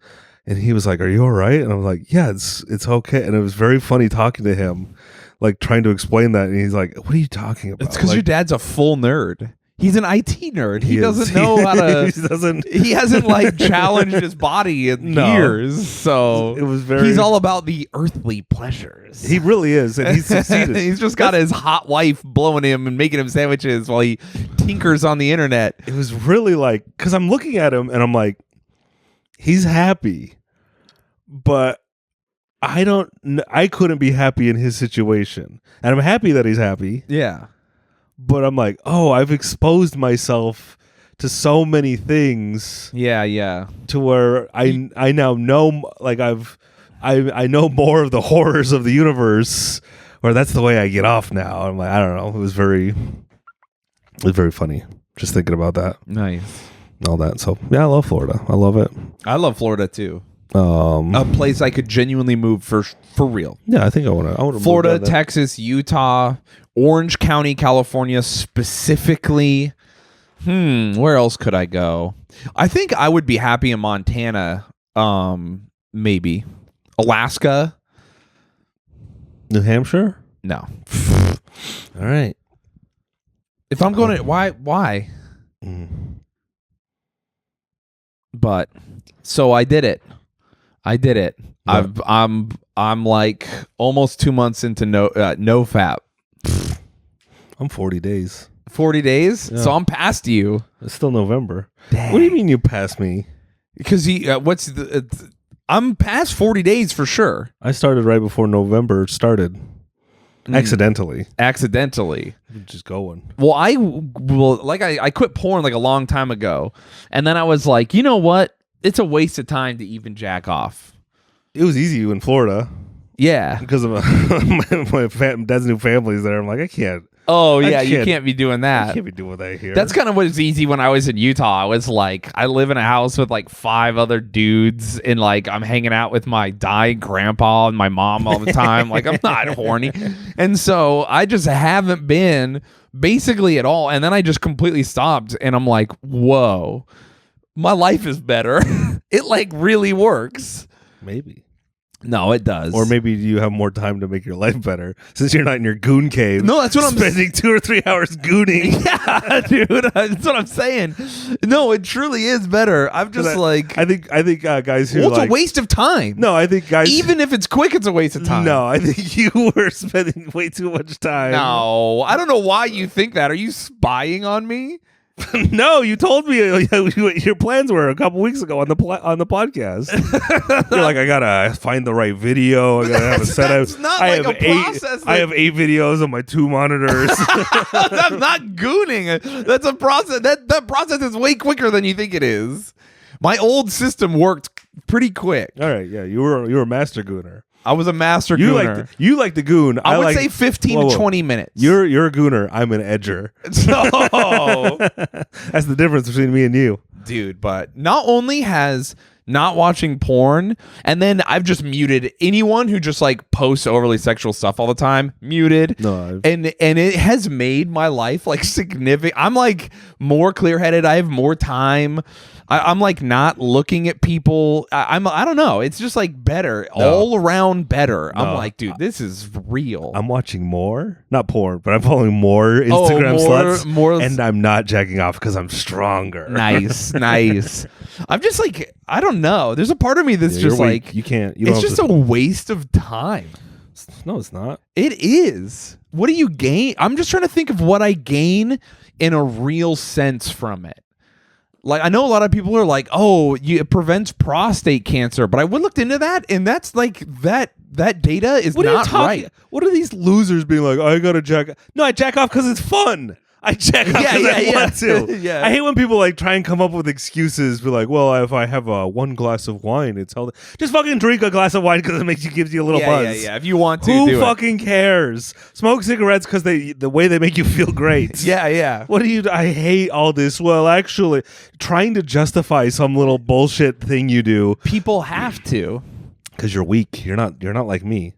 And he was like, "Are you all right?" And I was like, "Yeah, it's okay." And it was very funny talking to him, like trying to explain that. And he's like, "What are you talking about?" It's because like, your dad's a full nerd. He's an IT nerd. He doesn't know how to. He hasn't like challenged his body in years. So it was very. He's all about the earthly pleasures. He really is, and he's succeeded. He's just got his hot wife blowing him and making him sandwiches while he tinkers on the internet. It was really like, because I'm looking at him and I'm like, he's happy, but I couldn't be happy in his situation, and I'm happy that he's happy. Yeah. But I'm like, oh, I've exposed myself to so many things. Yeah. To where I now know, like I know more of the horrors of the universe, or that's the way I get off now. I'm like, I don't know. It was very funny just thinking about that. Nice. All that. So yeah, I love Florida. I love it. I love Florida too. A place I could genuinely move for real. Yeah, I think I want to. Florida, Texas, Utah, Orange County, California, specifically. Where else could I go? I think I would be happy in Montana. Maybe Alaska. New Hampshire? No. All right. If I'm going to why? But so I did it. Yeah. I'm like almost 2 months into no fap. I'm 40 days. 40 days? Yeah. So I'm past you. It's still November. Dang. What do you mean you passed me? Because I'm past 40 days for sure. I started right before November started. Accidentally. Just going. Well, I quit porn like a long time ago. And then I was like, you know what? It's a waste of time to even jack off. It was easy in Florida. Yeah. Because of my dad's new family's there. I'm like, I can't. Oh, yeah, you can't be doing that. I can't be doing that here. That's kind of what was easy when I was in Utah. I was like, I live in a house with like 5 other dudes, and like I'm hanging out with my dying grandpa and my mom all the time. Like, I'm not horny. And so I just haven't been basically at all. And then I just completely stopped, and I'm like, whoa, my life is better. It like really works. Maybe. No, it does. Or maybe you have more time to make your life better since you're not in your goon cave. No, that's what I'm spending 2 or 3 hours gooning. Yeah, dude, that's what I'm saying. No, it truly is better. I'm just like, I think guys who it's a waste of time. No, I think guys, even if it's quick, it's a waste of time. No, I think you were spending way too much time. No, I don't know why you think that. Are you spying on me? No, you told me your plans were a couple weeks ago on the podcast. You're like, I gotta find the right video. I gotta have a set up. I have 8 videos on my 2 monitors. That's not gooning. That's a process. That process is way quicker than you think it is. My old system worked pretty quick. All right, yeah, you were a master gooner. I was a master gooner. You like the goon. I would say 15 to 20 minutes. You're a gooner. I'm an edger. So that's the difference between me and you. Dude, but not only has not watching porn, and then I've just muted anyone who just like posts overly sexual stuff all the time. Muted. No, and it has made my life like significant. I'm like more clear-headed. I have more time. I'm like not looking at people. I don't know. It's just like better, all around better. No. I'm like, dude, this is real. I'm watching more, not porn, but I'm following more Instagram sluts, and I'm not jacking off because I'm stronger. Nice. I'm just like, I don't know. There's a part of me that's just like, you can't. It's just a waste of time. No, it's not. It is. What do you gain? I'm just trying to think of what I gain in a real sense from it. Like, I know a lot of people are like, oh, it prevents prostate cancer, but I looked into that, and that's like that data is not right. What are these losers being like, I gotta jack? No, I jack off because it's fun. I jack off because I want to. Yeah. I hate when people like try and come up with excuses. Be like, well, if I have one glass of wine, it's healthy. Just fucking drink a glass of wine because it gives you a little buzz. Yeah. If you want to, who fucking cares? Smoke cigarettes because the way they make you feel great. Yeah. What do you? I hate all this. Well, actually, trying to justify some little bullshit thing you do. People have to because you're weak. You're not like me.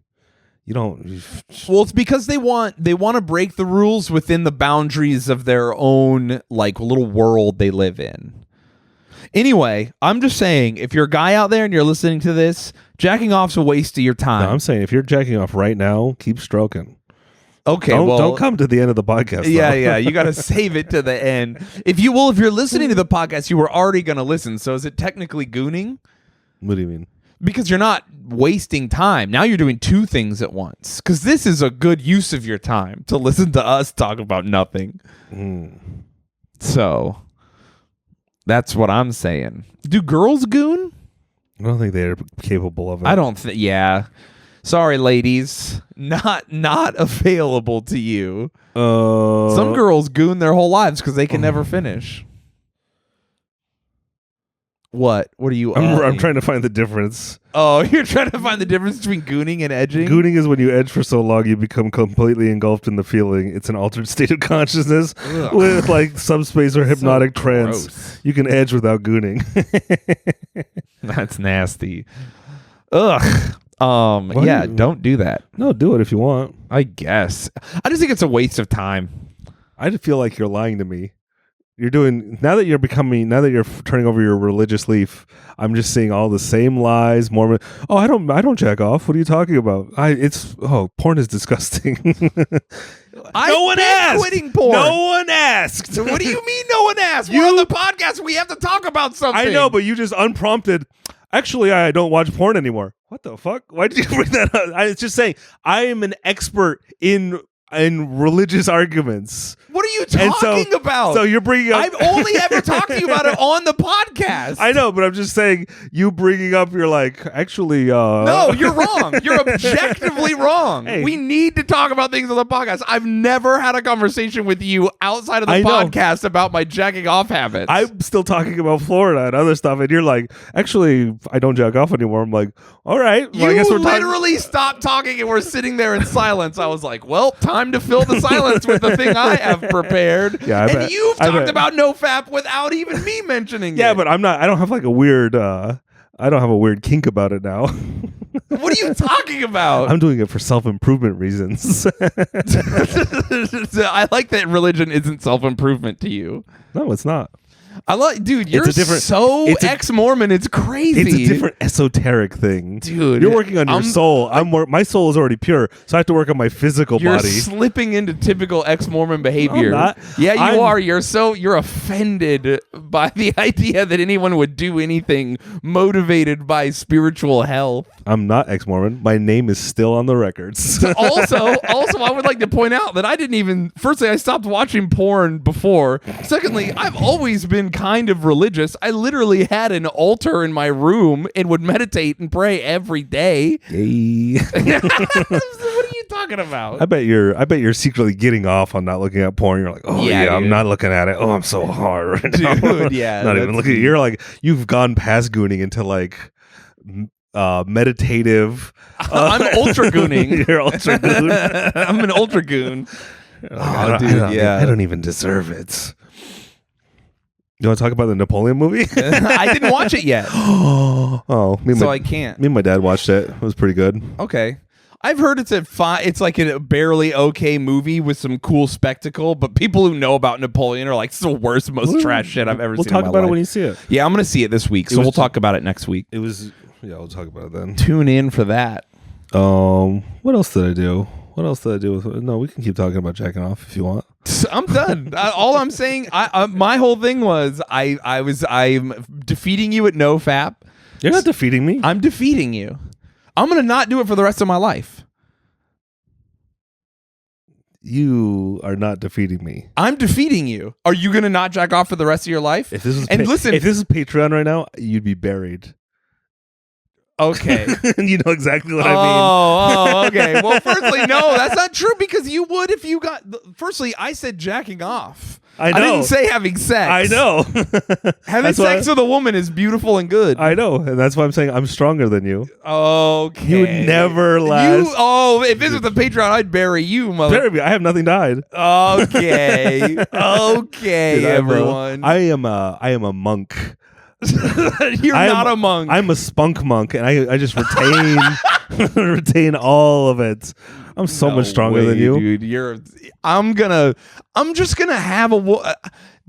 You don't. Well, it's because they want to break the rules within the boundaries of their own like little world they live in. Anyway, I'm just saying, if you're a guy out there and you're listening to this, jacking off's a waste of your time. No, I'm saying if you're jacking off right now, keep stroking. Okay, don't come to the end of the podcast. Though. Yeah, you got to save it to the end. If you're listening to the podcast, you were already going to listen. So is it technically gooning? What do you mean? Because you're not wasting time. Now you're doing two things at once. Because this is a good use of your time to listen to us talk about nothing. So that's what I'm saying. Do girls goon? I don't think they're capable of it. I don't think. Yeah. Sorry, ladies. Not available to you. Some girls goon their whole lives because they can never finish. What? What are you? I'm trying to find the difference. Oh, you're trying to find the difference between gooning and edging? Gooning is when you edge for so long you become completely engulfed in the feeling. It's an altered state of consciousness with like subspace or hypnotic trance. Gross. You can edge without gooning. That's nasty. Ugh. Yeah, don't do that. No, do it if you want. I guess. I just think it's a waste of time. I just feel like you're lying to me. You're doing now that you're turning over your religious leaf. I'm just seeing all the same lies. Mormon. Oh, I don't jack off. What are you talking about? Porn is disgusting. No one asked. Quitting porn. No one asked. What do you mean? No one asked? We're on the podcast. We have to talk about something. I know, but you just unprompted. Actually, I don't watch porn anymore. What the fuck? Why did you bring that up? It's just saying I am an expert in religious arguments. What are you talking about? So you're bringing up... I've only ever talked to you about it on the podcast. I know, but I'm just saying, you bringing up, you're like, actually... No, you're wrong. You're objectively wrong. Hey. We need to talk about things on the podcast. I've never had a conversation with you outside of the podcast about my jacking off habits. I'm still talking about Florida and other stuff, and you're like, actually, I don't jack off anymore. I'm like, all right. Well, you I guess we're literally stopped talking and we're sitting there in silence. I was like, well, time to fill the silence with the thing I have prepared. Yeah, and you've talked about NoFap without even me mentioning it. Yeah, but I don't have like a weird I don't have a weird kink about it now. What are you talking about? I'm doing it for self-improvement reasons. I like that religion isn't self-improvement to you. No, it's not. Dude, you're ex-Mormon. It's crazy. It's a different esoteric thing. Dude. You're working on your soul. My soul is already pure, so I have to work on my physical body. You're slipping into typical ex-Mormon behavior. No, I'm not. Yeah, you are. You're offended by the idea that anyone would do anything motivated by spiritual health. I'm not ex-Mormon. My name is still on the records. also, I would like to point out that I didn't even... Firstly, I stopped watching porn before. Secondly, I've always been kind of religious. I literally had an altar in my room and would meditate and pray every day. Hey. What are you talking about? I bet you're secretly getting off on not looking at porn. You're like, oh yeah, I'm not looking at it. Oh, I'm so hard right now. Dude, yeah. Not even looking. You're like, you've gone past gooning into like meditative. I'm ultra gooning. You're ultra goon. I'm an ultra goon. I don't even deserve it. You want to talk about the Napoleon movie? I didn't watch it yet. I can't. Me and my dad watched it. It was pretty good. Okay. I've heard it's like a barely okay movie with some cool spectacle, but people who know about Napoleon are like, it's the worst, most trash shit I've ever seen. We'll talk about it when you see it. Yeah, I'm going to see it this week, so we'll talk about it next week. We'll talk about it then. Tune in for that. What else did I do? No, we can keep talking about jacking off if you want. I'm done. All I'm saying, my whole thing was I'm defeating you at NoFap. You're not defeating me. I'm defeating you. I'm gonna not do it for the rest of my life. You are not defeating me. I'm defeating you. Are you going to not jack off for the rest of your life? If this is listen, if this is Patreon right now, you'd be buried. Okay. You know exactly what I mean. Oh, okay. Well, firstly, no, that's not true because you would if you got. Firstly, I said jacking off. I know. I didn't say having sex. I know. Having sex with a woman is beautiful and good. I know, and that's why I'm saying I'm stronger than you. Okay. You would never last. If this was the Patreon, I'd bury you, mother. Bury me. I have nothing to hide. Okay. Okay, Dude, everyone. I am a monk. You're not a monk. I'm a spunk monk, and I just retain all of it. I'm so much stronger than you, dude. I'm just gonna have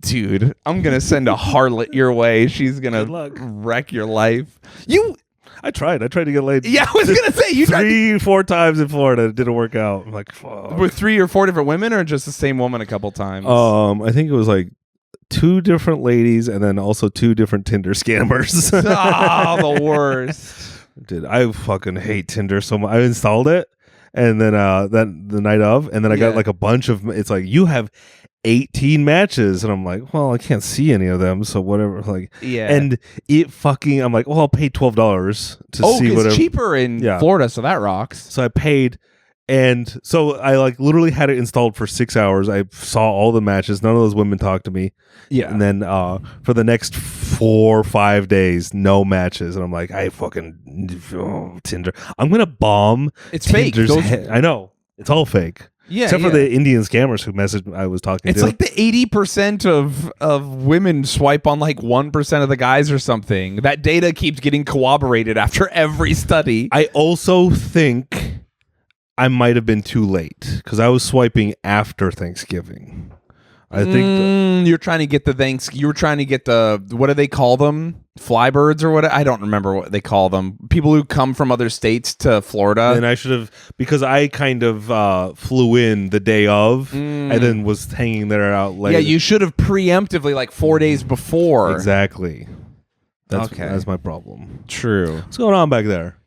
dude. I'm gonna send a harlot your way. She's gonna wreck your life. I tried to get laid. Yeah, I was gonna say you tried 3-4 times in Florida. It didn't work out. I'm like, fuck. With 3 or 4 different women, or just the same woman a couple times. I think it was like 2 different ladies, and then also 2 different Tinder scammers. The worst. Dude, I fucking hate Tinder so much. I installed it, and then the night of, and then I got like a bunch of. It's like you have 18 matches, and I'm like, well, I can't see any of them, so whatever. Like, yeah, and it fucking. I'm like, well, I'll pay $12 to see whatever. It's cheaper in Florida, so that rocks. So I paid. And so I like literally had it installed for 6 hours. I saw all the matches. None of those women talked to me. Yeah. And then for the next 4 or 5 days, no matches. And I'm like, I fucking Tinder. I'm gonna bomb. It's Tinder's fake. I know it's all fake. Yeah. Except for the Indian scammers who messaged I was talking to. It's like the 80% of women swipe on like 1% of the guys or something. That data keeps getting corroborated after every study. I also think I might have been too late because I was swiping after Thanksgiving. I think you're trying to get you were trying to get the, what do they call them? Flybirds or what? I don't remember what they call them. People who come from other states to Florida. And I should have, because I kind of flew in the day of and then was hanging there out later. Yeah, you should have preemptively like 4 days before. Exactly. That's my problem. True. What's going on back there?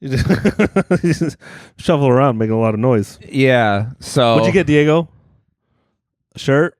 You just shuffle around, making a lot of noise. Yeah. So what'd you get, Diego? A shirt?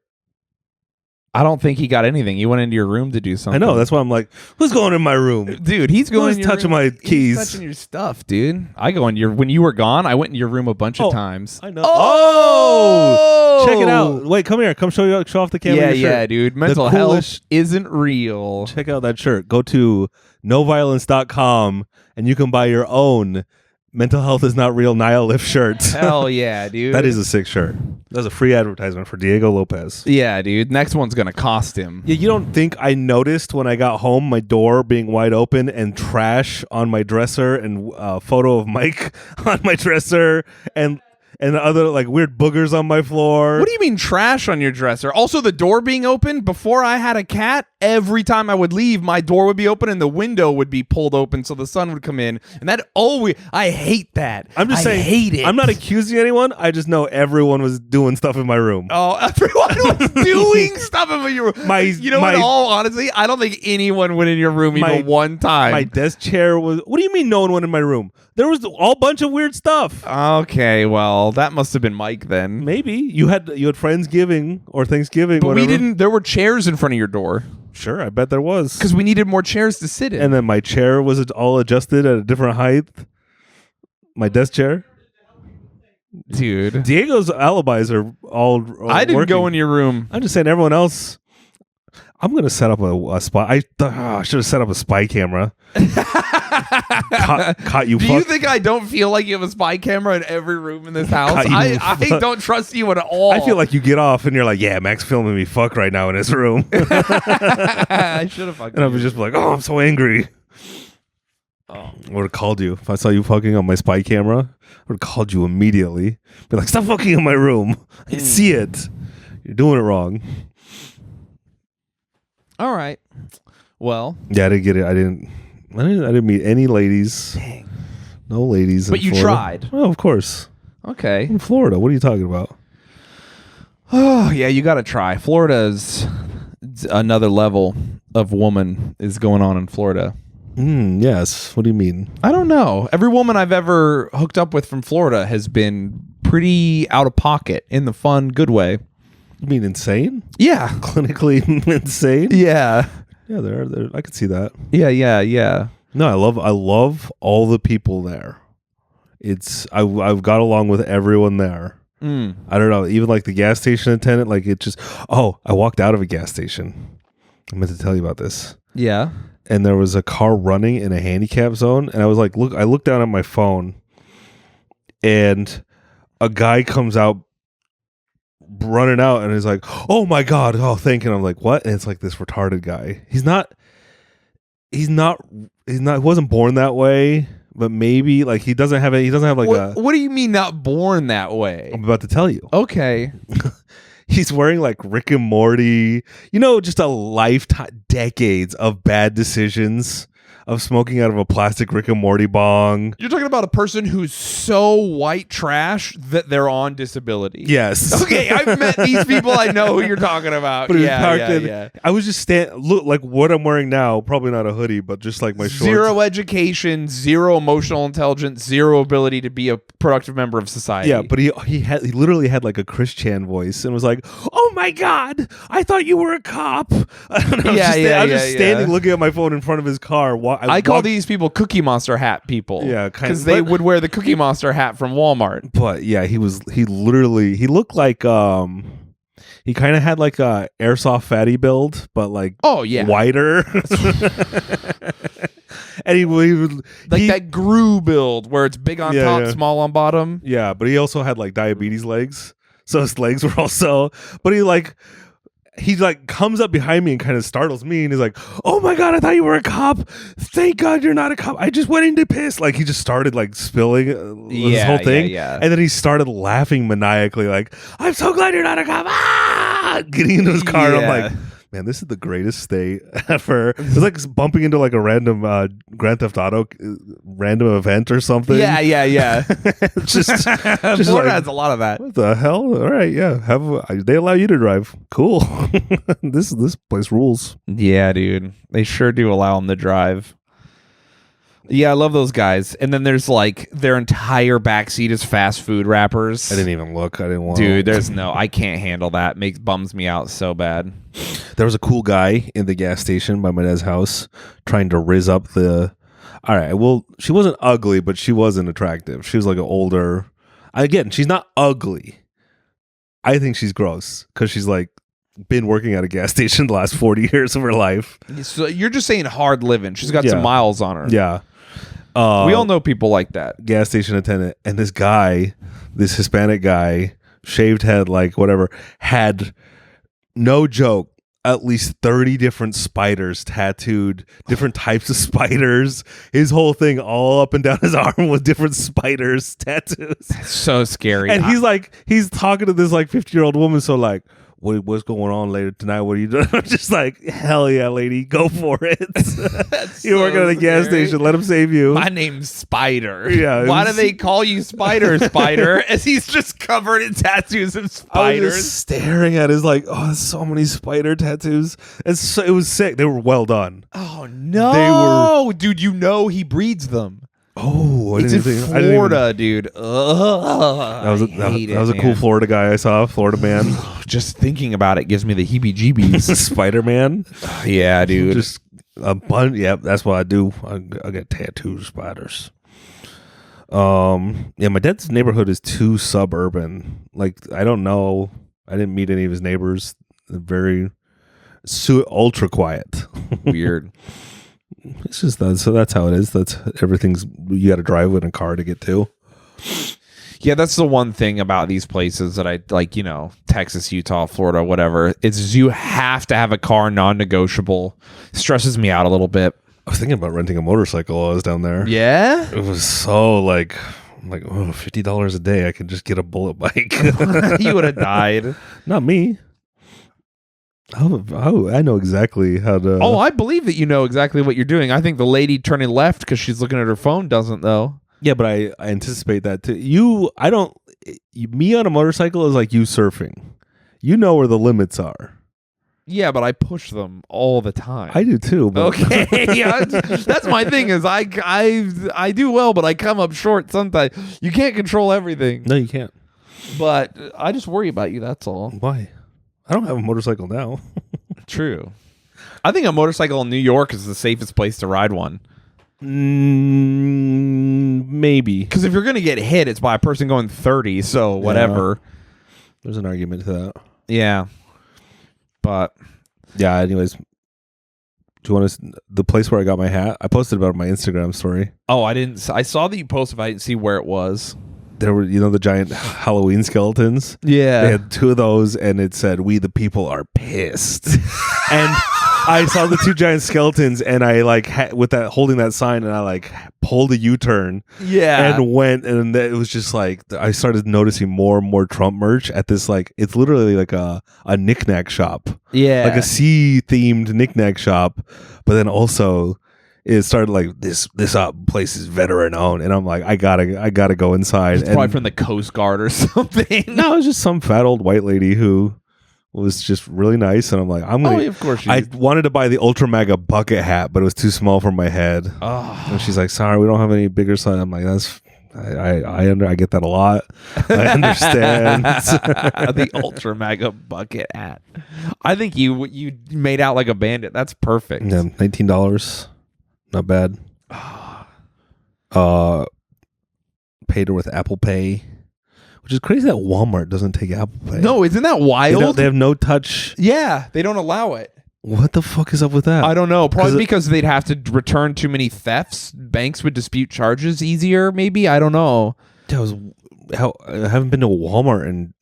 I don't think he got anything. You went into your room to do something. I know. That's why I'm like, who's going in my room? Dude, he's going Who's touching my keys? He's touching your stuff, dude. I go in when you were gone, I went in your room a bunch of times. I know. Oh! Check it out. Wait, come here. Come show off the camera. Yeah, dude. Mental health isn't real. Check out that shirt. Go to noviolence.com and you can buy your own Mental Health is Not Real Nihilif shirt. Hell yeah, dude. That is a sick shirt. That's a free advertisement for Diego Lopez. Yeah, dude. Next one's going to cost him. Yeah, you don't think I noticed when I got home my door being wide open and trash on my dresser and a photo of Mike on my dresser and other like weird boogers on my floor. What do you mean trash on your dresser? Also, the door being open. Before I had a cat, every time I would leave, my door would be open and the window would be pulled open so the sun would come in. And that I hate that. I'm just saying, hate it. I'm not accusing anyone. I just know everyone was doing stuff in my room. Oh, everyone was doing stuff in your room. In all honesty, I don't think anyone went in your room even one time. My desk chair was. What do you mean no one went in my room? There was all bunch of weird stuff. Okay, well, that must have been Mike then. Maybe you had Friendsgiving or Thanksgiving, but whatever. We didn't. There were chairs in front of your door. Sure, I bet there was because we needed more chairs to sit in. And then my chair was all adjusted at a different height. My desk chair, dude. Diego's alibis are all. I didn't working. go in your room. I'm just saying everyone else. I'm gonna set up a spy. I should have set up a spy camera. Caught you. Do you think I don't feel like you have a spy camera in every room in this house? I don't trust you at all. I feel like you get off and you're like, yeah, Max filming me fuck right now in his room. I should have fucked. And I was just like, oh, I'm so angry. Oh. I would have called you if I saw you fucking on my spy camera. I would have called you immediately. Be like, stop fucking in my room. I see it. You're doing it wrong. All right. Well. Yeah, I didn't get it. I didn't meet any ladies. Dang. No ladies. But you Florida. tried. Oh, of course. Okay. In Florida. What are you talking about? Oh, yeah, you got to try. Florida's another level of woman is going on in Florida. Yes. What do you mean? I don't know. Every woman I've ever hooked up with from Florida has been pretty out of pocket in the fun, good way. You mean insane? Yeah. Clinically insane? Yeah. Yeah, they're I could see that. Yeah. No, I love all the people there. I've got along with everyone there. I don't know, even like the gas station attendant, like it just I walked out of a gas station. I meant to tell you about this. Yeah. And there was a car running in a handicap zone, and I was like, I looked down at my phone, and a guy comes out running out and is like, "Oh my god, oh thank you." And I'm like, "What?" And it's like this retarded guy. He wasn't born that way. But maybe like he doesn't have like what do you mean not born that way? I'm about to tell you. Okay. He's wearing like Rick and Morty, just a lifetime, decades of bad decisions of smoking out of a plastic Rick and Morty bong. You're talking about a person who's so white trash that they're on disability. Yes. Okay, I've met these people. I know who you're talking about. But Yeah. I was just look like what I'm wearing now, probably not a hoodie, but just like my shorts. Zero education, zero emotional intelligence, zero ability to be a productive member of society. Yeah, but he literally had like a Chris Chan voice and was like, "Oh my god, I thought you were a cop." I was just standing looking at my phone in front of his car. I call these people Cookie Monster hat people. Yeah, because they would wear the Cookie Monster hat from Walmart. But yeah, he looked like he kind of had like a airsoft fatty build, but like wider. And he would that Gru build where it's big on top, small on bottom. Yeah, but he also had like diabetes legs, so his legs were also. But he comes up behind me and kind of startles me, and he's like, "Oh my god, I thought you were a cop. Thank God you're not a cop. I just went in to piss." Like he just started like spilling this whole thing, and then he started laughing maniacally, like, "I'm so glad you're not a cop." Getting into his car, and I'm like, man, this is the greatest state ever. It's like bumping into like a random Grand Theft Auto random event or something. Yeah. just Florida like, has a lot of that. What the hell? All right, yeah. They allow you to drive. Cool. This place rules. Yeah, dude. They sure do allow them to drive. Yeah, I love those guys. And then there's like their entire backseat is fast food wrappers. I didn't even look. I didn't want. Dude, I can't handle that. Bums me out so bad. There was a cool guy in the gas station by my dad's house trying to rizz up the. All right, well, she wasn't ugly, but she wasn't attractive. She was like an older. Again, she's not ugly. I think she's gross because she's like been working at a gas station the last 40 years of her life. So you're just saying hard living. She's got some miles on her. Yeah. We all know people like that. Gas station attendant. And this Hispanic guy, shaved head, like whatever, had, no joke, at least 30 different spiders tattooed, different types of spiders. His whole thing all up and down his arm with different spiders tattoos. That's so scary. And he's talking to this like 50-year-old woman, so like, what's going on later tonight? What are you doing? I'm just like, hell yeah, lady, go for it. You're working at a gas station. Let him save you. My name's Spider. Yeah. Why do they call you Spider? As he's just covered in tattoos of spiders. I was just staring at his like, oh, there's so many spider tattoos. It was sick. They were well done. Oh no, dude! He breeds them. Oh, it's in Florida, dude. That was a cool Florida guy I saw, Florida man. Just thinking about it gives me the heebie-jeebies. Spider-Man? Yeah, dude. Just a bunch. Yeah, that's what I do. I get tattoo spiders. Yeah, my dad's neighborhood is too suburban. Like, I don't know. I didn't meet any of his neighbors. They're very ultra quiet. Weird. It's just that. So that's how it is. That's everything's. You got to drive in a car to get to. Yeah, that's the one thing about these places that I like. Texas, Utah, Florida, whatever. It's you have to have a car, non-negotiable. Stresses me out a little bit. I was thinking about renting a motorcycle while I was down there. Yeah, it was so like $50 a day. I could just get a bullet bike. You would have died. Not me. Oh, I know exactly how to. Oh, I believe that you know exactly what you're doing. I think the lady turning left because she's looking at her phone doesn't, though. Yeah, but I anticipate that too. Me on a motorcycle is like you surfing. You know where the limits are. Yeah, but I push them all the time. I do too. But okay, yeah, that's my thing. Is I do well, but I come up short sometimes. You can't control everything. No, you can't. But I just worry about you. That's all. Why? I don't have a motorcycle now. True. I think a motorcycle in New York is the safest place to ride one. Maybe. Because if you're going to get hit, it's by a person going 30. So whatever. Yeah. There's an argument to that. Yeah. But. Yeah, anyways. Do you want to... The place where I got my hat? I posted about it on my Instagram story. Oh, I didn't... I saw that you posted, but I didn't see where it was. There were, the giant Halloween skeletons? Yeah. They had 2 of those, and it said, "We the people are pissed." And I saw the 2 giant skeletons, and I with that holding that sign, and I pulled a U-turn, and went, and it was just I started noticing more and more Trump merch at this it's literally like a knickknack shop, like a sea themed knickknack shop, but then also it started this place is veteran owned, and I'm like, I gotta go inside. It's probably from the Coast Guard or something. No, it was just some fat old white lady who was just really nice, and I'm like, I'm gonna. Oh, of course. I wanted to buy the Ultra Mega bucket hat, but it was too small for my head. Oh. And she's like, "Sorry, we don't have any bigger size." I'm like, "That's." I get that a lot. I understand. The Ultra Mega bucket hat. I think you made out like a bandit. That's perfect. Yeah, $19. Not bad. Paid her with Apple Pay. Which is crazy that Walmart doesn't take Apple Pay. No, isn't that wild? They have no touch. Yeah, they don't allow it. What the fuck is up with that? I don't know. Probably because they'd have to return too many thefts. Banks would dispute charges easier, maybe. I don't know. I haven't been to Walmart in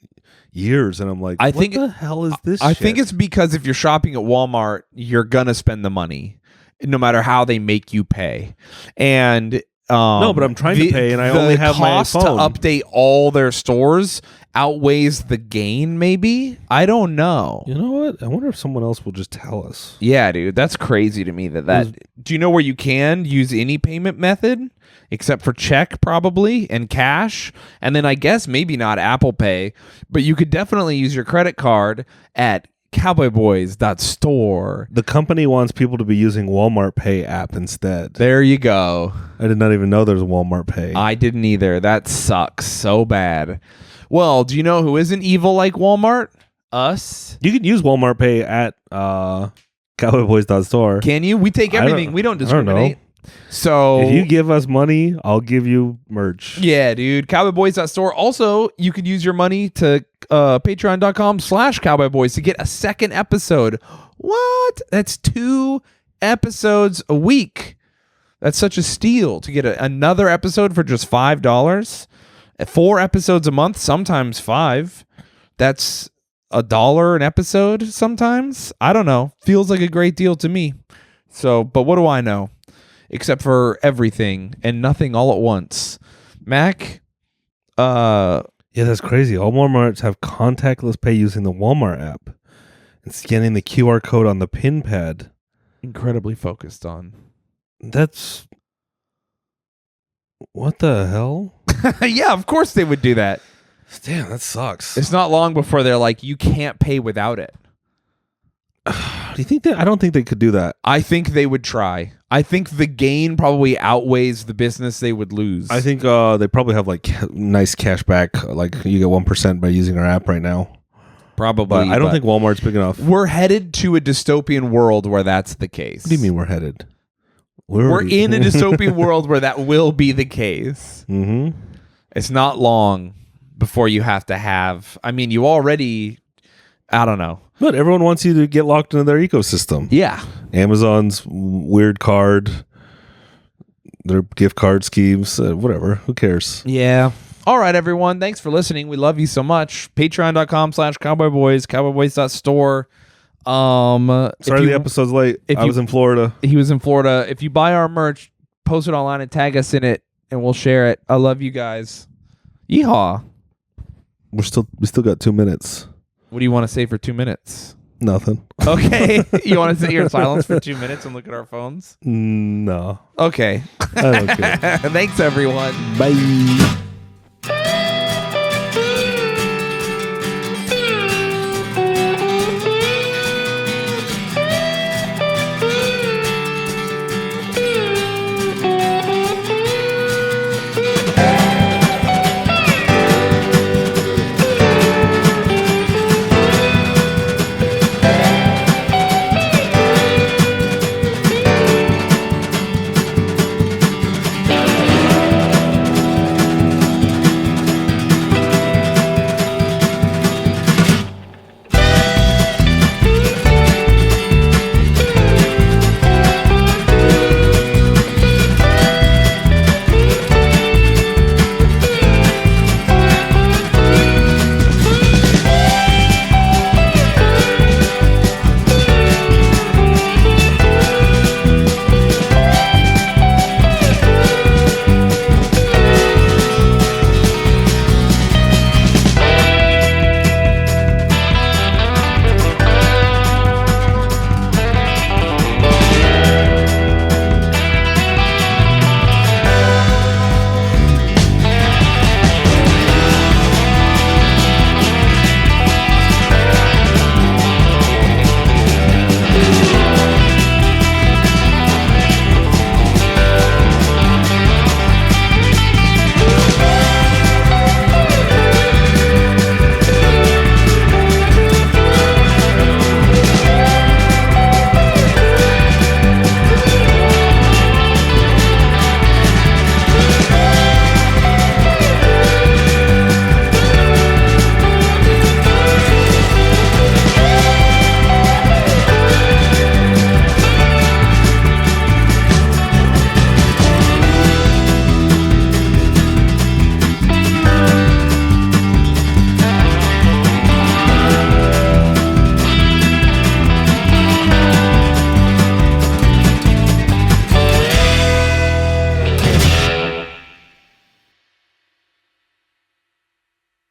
years, and I'm like, what the hell is this I shit? think it's because if you're shopping at Walmart, you're going to spend the money, no matter how they make you pay. And... no, but I'm trying to pay, and I only have my phone. The cost to update all their stores outweighs the gain, maybe? I don't know. You know what? I wonder if someone else will just tell us. Yeah, dude. That's crazy to me that... Do you know where you can use any payment method? Except for check, probably, and cash. And then I guess maybe not Apple Pay, but you could definitely use your credit card at cowboyboys.store. The company wants people to be using Walmart Pay app instead. There you go. I did not even know there's Walmart Pay. I didn't either. That sucks so bad. Well, do you know who isn't evil like Walmart? Us. You can use Walmart Pay at cowboyboys.store. Can you? We take everything. We don't discriminate. So if you give us money, I'll give you merch. Yeah, dude. Cowboyboys.store. Also, you could use your money to patreon.com/cowboyboys to get a second episode. What? That's 2 episodes a week. That's such a steal to get another episode for just $5. 4 episodes a month, sometimes 5. That's $1 an episode sometimes. I don't know. Feels like a great deal to me. So, but what do I know? Except for everything and nothing all at once. Mac? Yeah, that's crazy. All Walmarts have contactless pay using the Walmart app and scanning the QR code on the pin pad. Incredibly focused on. That's... What the hell? Yeah, of course they would do that. Damn, that sucks. It's not long before they're like, you can't pay without it. Do you think that? I don't think they could do that. I think they would try. I think the gain probably outweighs the business they would lose. I think they probably have nice cash back. Like you get 1% by using our app right now. Probably. But I don't think Walmart's big enough. We're headed to a dystopian world where that's the case. What do you mean we're headed? We're in a dystopian world where that will be the case. Mm-hmm. It's not long before you have to have... I mean, you already... I don't know. But everyone wants you to get locked into their ecosystem. Yeah. Amazon's weird card, their gift card schemes, whatever. Who cares? Yeah. All right, everyone. Thanks for listening. We love you so much. Patreon.com/cowboyboys, cowboyboys.store. Sorry the episode's late. I was in Florida. He was in Florida. If you buy our merch, post it online and tag us in it, and we'll share it. I love you guys. Yeehaw. We still got 2 minutes. What do you want to say for 2 minutes? Nothing. Okay. You want to sit here in silence for 2 minutes and look at our phones? No. Okay. I don't care. Thanks, everyone. Bye.